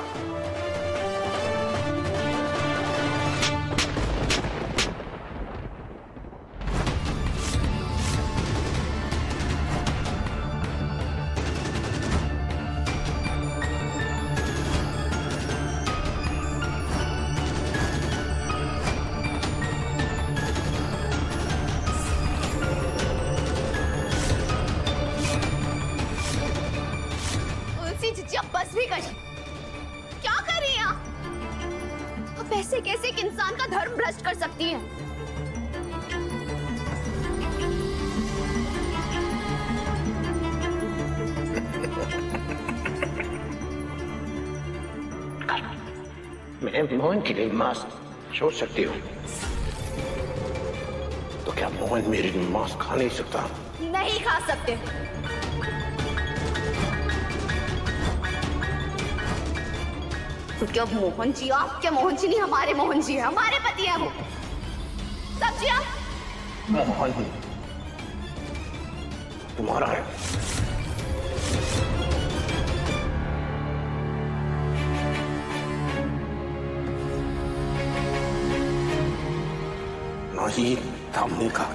बस भी करिए, क्या कर रही हैं आप ऐसे कैसे एक इंसान का धर्म भ्रष्ट कर सकती हैं? मैं मोहन के लिए मांस छोड़ सकती हूँ, तो क्या मोहन मेरे मांस खा नहीं सकता? नहीं खा सकते। क्योंकि अब मोहन जी आपके मोहन जी नहीं, हमारे मोहन जी है, हमारे पति है वो। सब्जी आप मोहन तुम्हारा है। नहीं थामने का।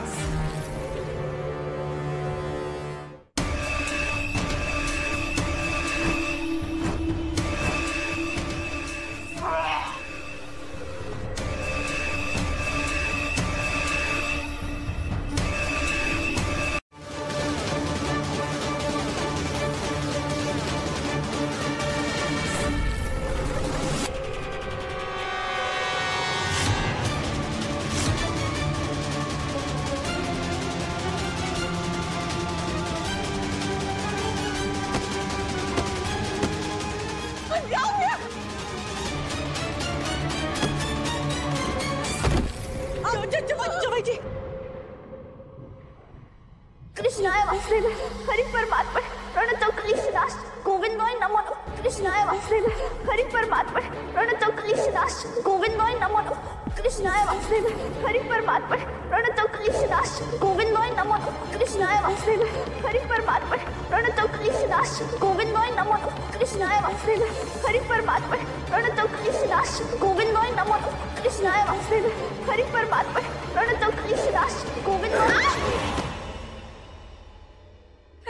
कृष्णाय वासुदेव हरि परमात्मा प्रणतः क्लेशनाश गोविंदाय नमो नमः। कृष्णाय वासुदेव हरि परमात्मा प्रणतः क्लेशनाश गोविंदाय नमो नमः। कृष्णाय वासुदेव हरि परमात्मा प्रणतः क्लेशनाश गोविंदाय नमो नमः। कृष्णाय वासुदेव हरि परमात्मा प्रणतः क्लेशनाश गोविंदाय नमो नमः। कृष्णाय वासुदेव हरि परमात्मा प्रणतः क्लेशनाश गोविंदाय नमो नमः। कृष्णाय वासुदेव हरि परमात्मा प्रणतः क्लेशनाश गोविंदाय।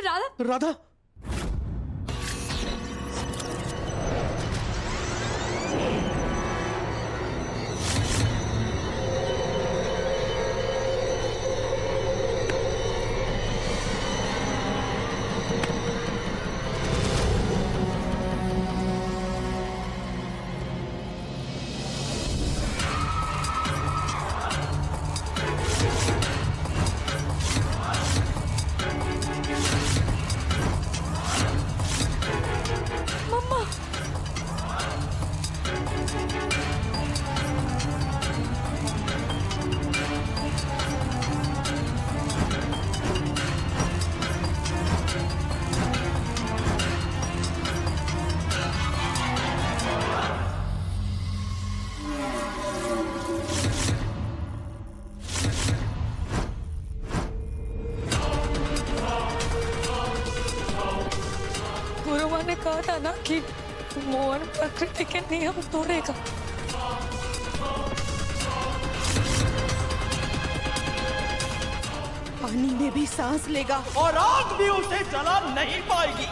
राधा राधा ने कहा था ना कि मोहन प्रकृति के नियम तोड़ेगा। पानी में भी सांस लेगा और आग भी उसे जला नहीं पाएगी।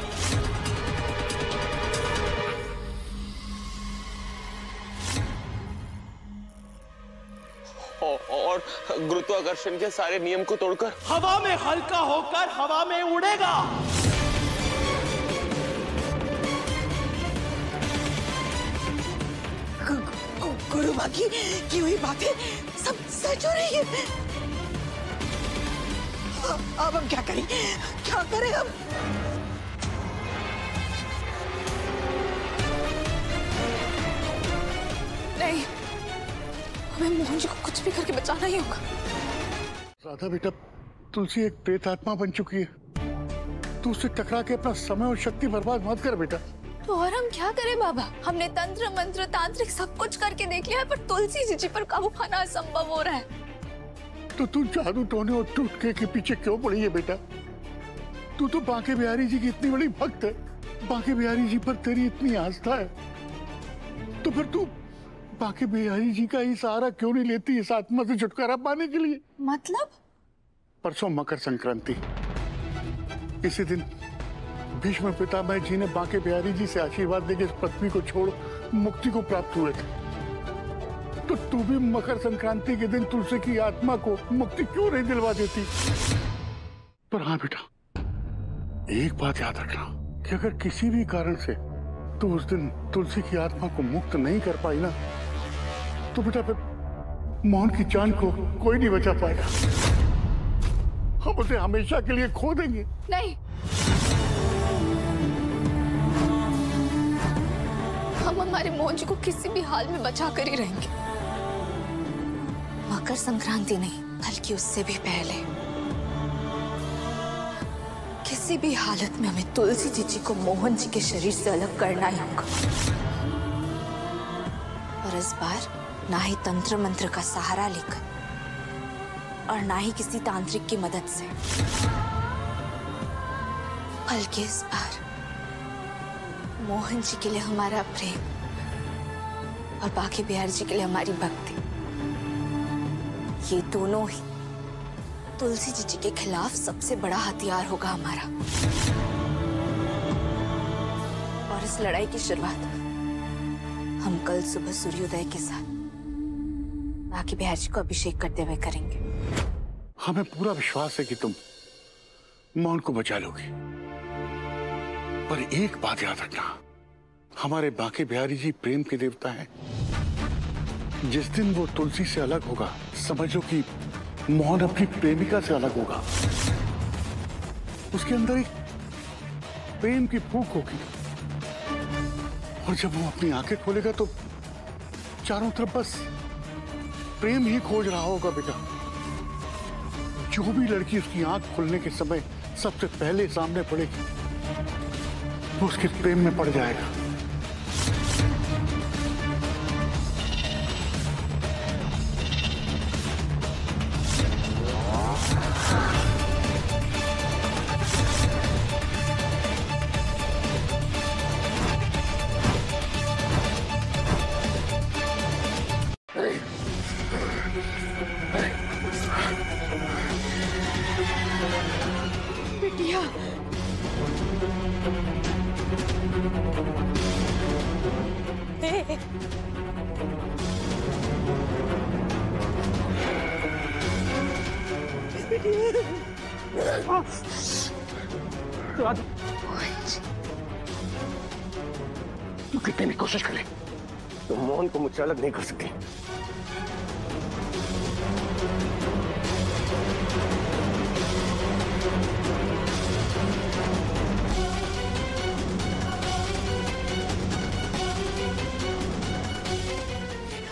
और गुरुत्वाकर्षण के सारे नियम को तोड़कर हवा में हल्का होकर हवा में उड़ेगा। गुरु बाकी की हुई बातें सब सच हो रही है। अब हम क्या करें? क्या करें हम? नहीं, हमें मोहन जी को कुछ भी करके बचाना ही होगा। राधा बेटा, तुलसी एक प्रेत आत्मा बन चुकी है। तू उससे टकरा के अपना समय और शक्ति बर्बाद मत कर बेटा। तो और हम क्या करें बाबा? हमने तंत्र मंत्र तांत्रिक सब कुछ करके देख लिया है, पर तुलसी जीजी पर काबू पाना असंभव हो रहा है। तो तू जादू टोने और टोटके के पीछे क्यों पड़ी है बेटा? तू तो बांके बिहारी जी की इतनी बड़ी भक्त है, बांके बिहारी जी पर तेरी इतनी आस्था है, तो फिर तू बांके बिहारी जी का ही सहारा क्यों नहीं लेती इस आत्मा से छुटकारा पाने के लिए? मतलब? परसों मकर संक्रांति, इसी दिन भीष्म पितामह जी ने बांके बिहारी जी से आशीर्वाद देकर इस पृथ्वी को छोड़ मुक्ति को प्राप्त हुए थे। तो तू भी मकर संक्रांति के दिन तुलसी की आत्मा को मुक्ति क्यों नहीं दिलवा देती? पर हाँ बेटा, एक बात याद रखना कि अगर किसी भी कारण से तू उस दिन तुलसी की आत्मा को मुक्त नहीं कर पाई ना, तो बेटा फिर मोहन की जान को कोई नहीं बचा पाएगा। हम उसे हमेशा के लिए खो देंगे। नहीं, हम हमारे मोहन जी को किसी भी हाल में बचा कर ही रहेंगे। मकर संक्रांति नहीं, बल्कि उससे भी पहले किसी भी हालत में हमें तुलसी जीजी को मोहन जी के शरीर से अलग करना ही होगा। और इस बार ना ही तंत्र मंत्र का सहारा लेकर और ना ही किसी तांत्रिक की मदद से, बल्कि इस बार मोहन जी के लिए हमारा प्रेम और बांके बिहारी जी के लिए हमारी भक्ति, ये दोनों ही तुलसी जीजी के खिलाफ सबसे बड़ा हथियार होगा हमारा। और इस लड़ाई की शुरुआत हम कल सुबह सूर्योदय के साथ बांके बिहारी जी को अभिषेक करते हुए करेंगे। हमें पूरा विश्वास है कि तुम मोहन को बचा लोगी, पर एक बात याद रखना, हमारे बांके बिहारी जी प्रेम के देवता हैं। जिस दिन वो तुलसी से अलग होगा, समझो कि मोहन अपनी प्रेमिका से अलग होगा। उसके अंदर एक प्रेम की फूंक होगी, और जब वो अपनी आंखें खोलेगा तो चारों तरफ बस प्रेम ही खोज रहा होगा बेटा। जो भी लड़की उसकी आंख खुलने के समय सबसे पहले सामने पड़ेगी, वो उसके प्रेम में पड़ जाएगा। बिटिया, तू कितनी भी कोशिश करे तो मोहन को मुझसे अलग नहीं कर सकती।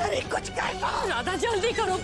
अरे कुछ कर दो राधा, जल्दी करो।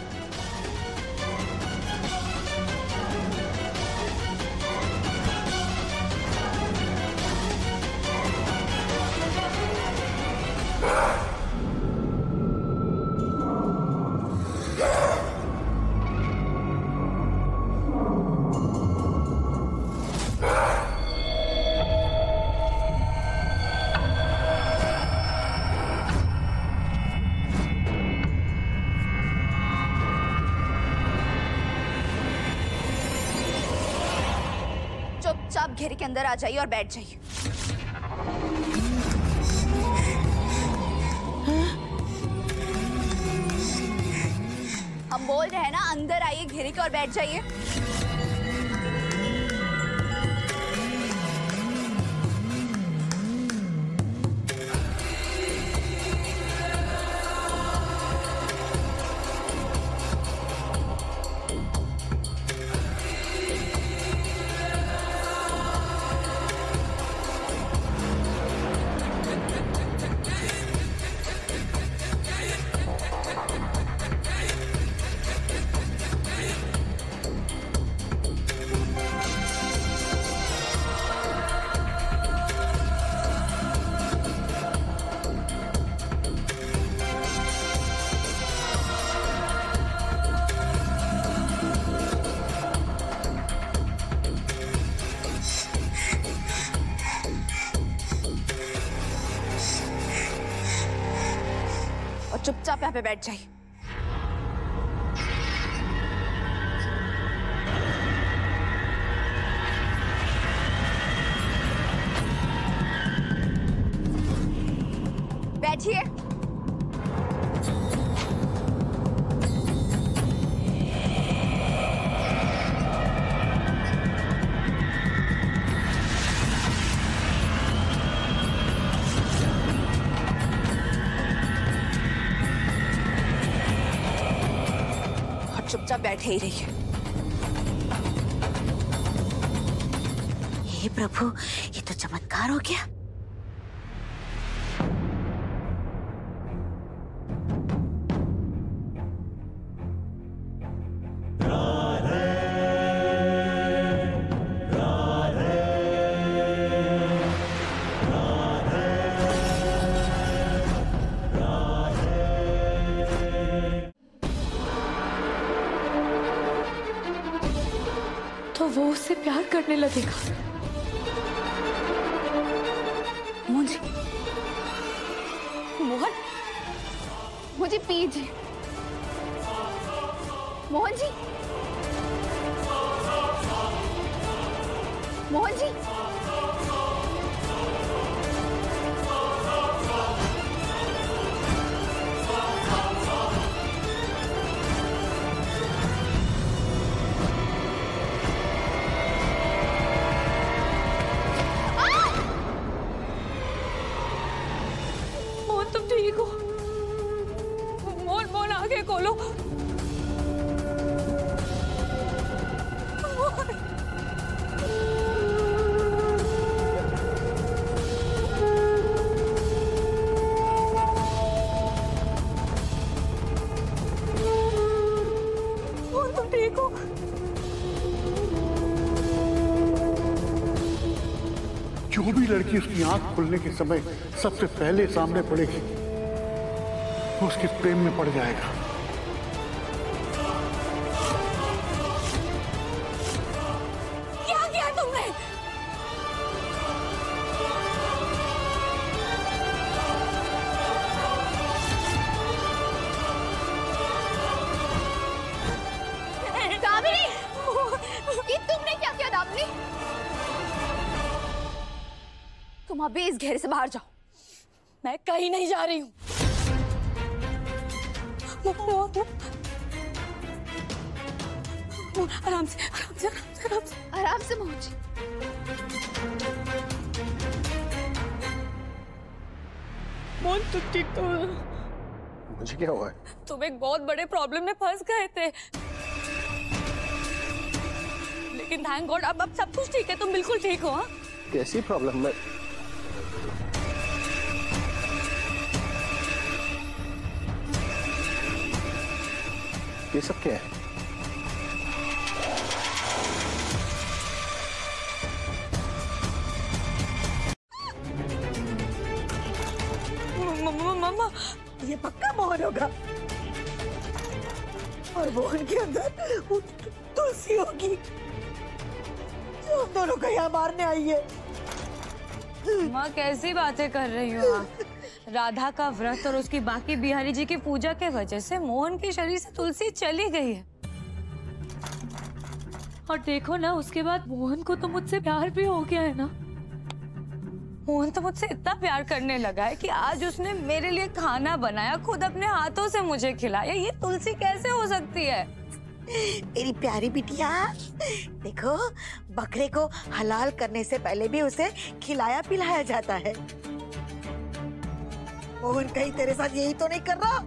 चुपचाप घेरे के अंदर आ जाइए और बैठ जाइए। हम बोल रहे हैं ना, अंदर आइए घेरे के और बैठ जाइए। चुपचाप यहाँ पे बैठ जाइए। बैठिए। चुपचाप बैठे ही रहिए। हे प्रभु, ये तो चमत्कार हो गया। तो वो उससे प्यार करने लगेगा। मुझे मोहन, मुझे पीजिए। मोहन जी, मोहन जी, तुम ठीक हो? मोहन, मोहन आगे खोलो। मोहन तुम ठीक हो? जो भी लड़की उसकी आंख खुलने के समय सबसे पहले सामने पड़ेगी वो उसके प्रेम में पड़ जाएगा। क्या किया तुमने? दामिनी, ये तुमने क्या किया दामिनी? तुम अभी इस घेरे से बाहर जाओ। मैं कहीं नहीं जा रही हूँ। आराम से, आराम से, आराम से, आराम से, आराम से मोहन जी। मोहन तुम ठीक तो? मुझे क्या हुआ है? तुम एक बहुत बड़े प्रॉब्लम में फंस गए थे, लेकिन थैंक गॉड अब सब कुछ ठीक है। तुम बिल्कुल ठीक हो। हाँ, कैसी प्रॉब्लम है? ये सब क्या है? मम्मा, ये पक्का मोहन होगा और मोहन के अंदर वो तुलसी होगी जो हम दोनों को यहाँ मारने आई है। माँ कैसी बातें कर रही हो आप? राधा का व्रत और उसकी बाकी बिहारी जी की पूजा के वजह से मोहन के शरीर से तुलसी चली गई है। और देखो ना, उसके बाद मोहन को तो मुझसे प्यार भी हो गया है ना। मोहन तो मुझसे इतना प्यार करने लगा है कि आज उसने मेरे लिए खाना बनाया, खुद अपने हाथों से मुझे खिलाया। ये तुलसी कैसे हो सकती है? मेरी प्यारी बिटिया, देखो बकरे को हलाल करने से पहले भी उसे खिलाया पिलाया जाता है। मोहन कहीं तेरे साथ यही तो नहीं कर रहा?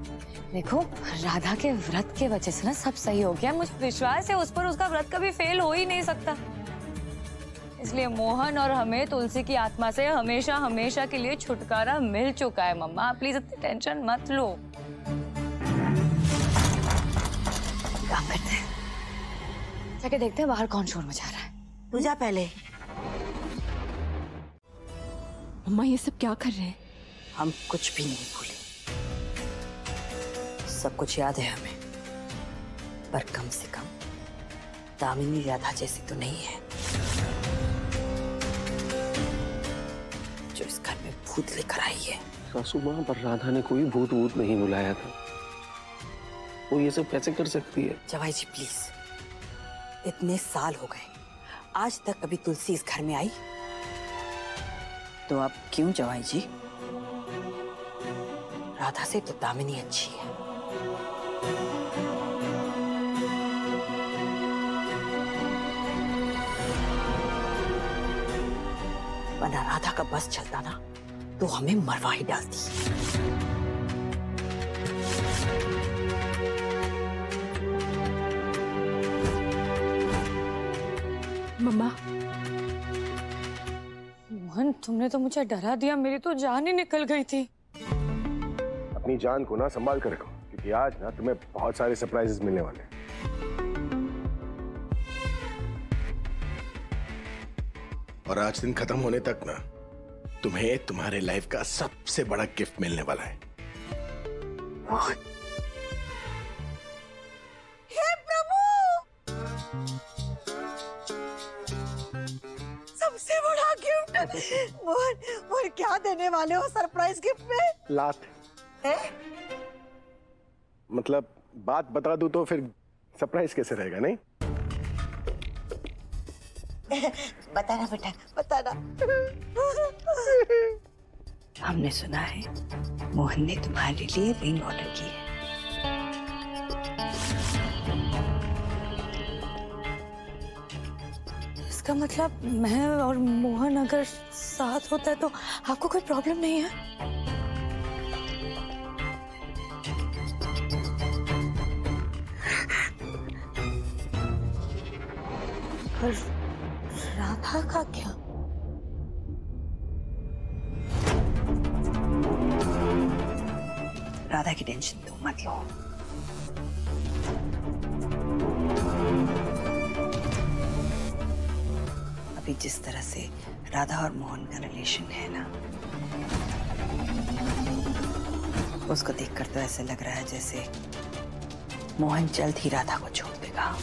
देखो, राधा के व्रत के वजह से ना सब सही हो गया। मुझे विश्वास है उस पर, उसका व्रत कभी फेल हो ही नहीं सकता। इसलिए मोहन और हमें तुलसी की आत्मा से हमेशा हमेशा के लिए छुटकारा मिल चुका है। मम्मा प्लीज इतनी टेंशन मत लो। काम करते हैं, जाके देखते हैं बाहर कौन शोर मचा रहा है। तू जा पहले। मम्मा ये सब क्या कर रहे हैं? हम कुछ भी नहीं भूले, सब कुछ याद है हमें, पर कम से कम दामिनी राधा जैसी तो नहीं है। जो इस घर में भूत लेकर आई है। सासू माँ, पर राधा ने कोई भूत वूत नहीं बुलाया था। वो ये सब कैसे कर सकती है? जवाई जी प्लीज, इतने साल हो गए, आज तक कभी तुलसी इस घर में आई? तो अब क्यों जवाई जी? राधा से तो दामिनी अच्छी है। वरना राधा का बस चलता ना तो हमें मरवा ही डालती। मम्मा, मोहन तुमने तो मुझे डरा दिया, मेरी तो जान ही निकल गई थी। अपनी जान को ना संभाल कर रखो, क्योंकि आज ना तुम्हें बहुत सारे सरप्राइजेस मिलने वाले हैं। और आज दिन खत्म होने तक ना तुम्हें तुम्हारे लाइफ का सबसे बड़ा गिफ्ट मिलने वाला है। हे प्रभु, सबसे बड़ा गिफ्ट। मोहन क्या देने वाले हो सरप्राइज गिफ्ट में? लात है? मतलब बात बता दूं तो फिर सरप्राइज कैसे रहेगा? नहीं बताना बेटा, बताना। हमने सुना है मोहन ने तुम्हारे लिए रिंग ऑर्डर की है। इसका मतलब मैं और मोहन अगर साथ होता है तो आपको कोई प्रॉब्लम नहीं है? पर राधा का क्या? राधा की टेंशन तुम मत लो। अभी जिस तरह से राधा और मोहन का रिलेशन है ना, उसको देखकर तो ऐसे लग रहा है जैसे मोहन जल्द ही राधा को छोड़ देगा।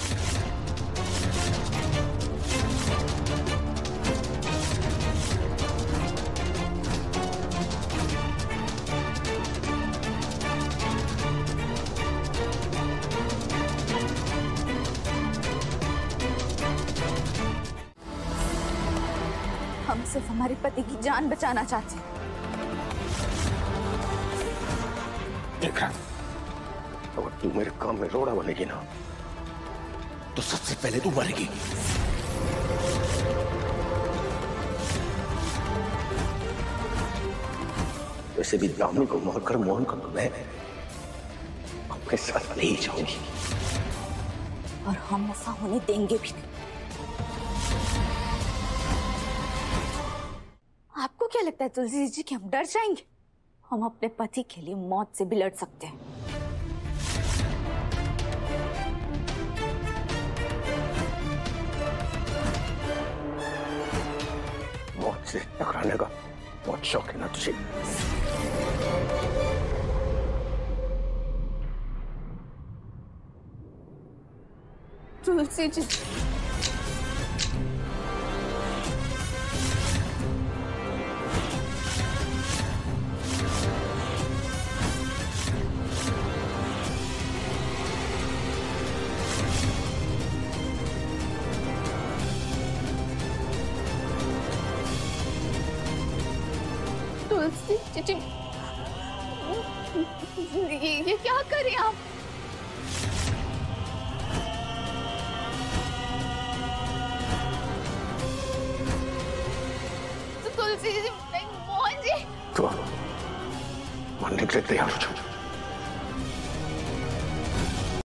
हम सिर्फ हमारे पति की जान बचाना चाहते हैं। देख रहा, अगर तू मेरे काम में रोड़ा बनेगी ना तो सबसे पहले तू मरेगी। वैसे भी दामिनी को मारकर मोहन को मैं अपने साथ ले जाऊंगी, और हम ऐसा होने देंगे भी नहीं। आपको क्या लगता है तुलसी जी कि हम डर जाएंगे? हम अपने पति के लिए मौत से भी लड़ सकते हैं। मौत से टकराने का बहुत शौक है ना तुझे? तुलसी जी, तुलसी ये क्या कर रहे हैं आप? तुलसी जी, मोहन जी, तो मरने के लिए तैयार हो जाओ।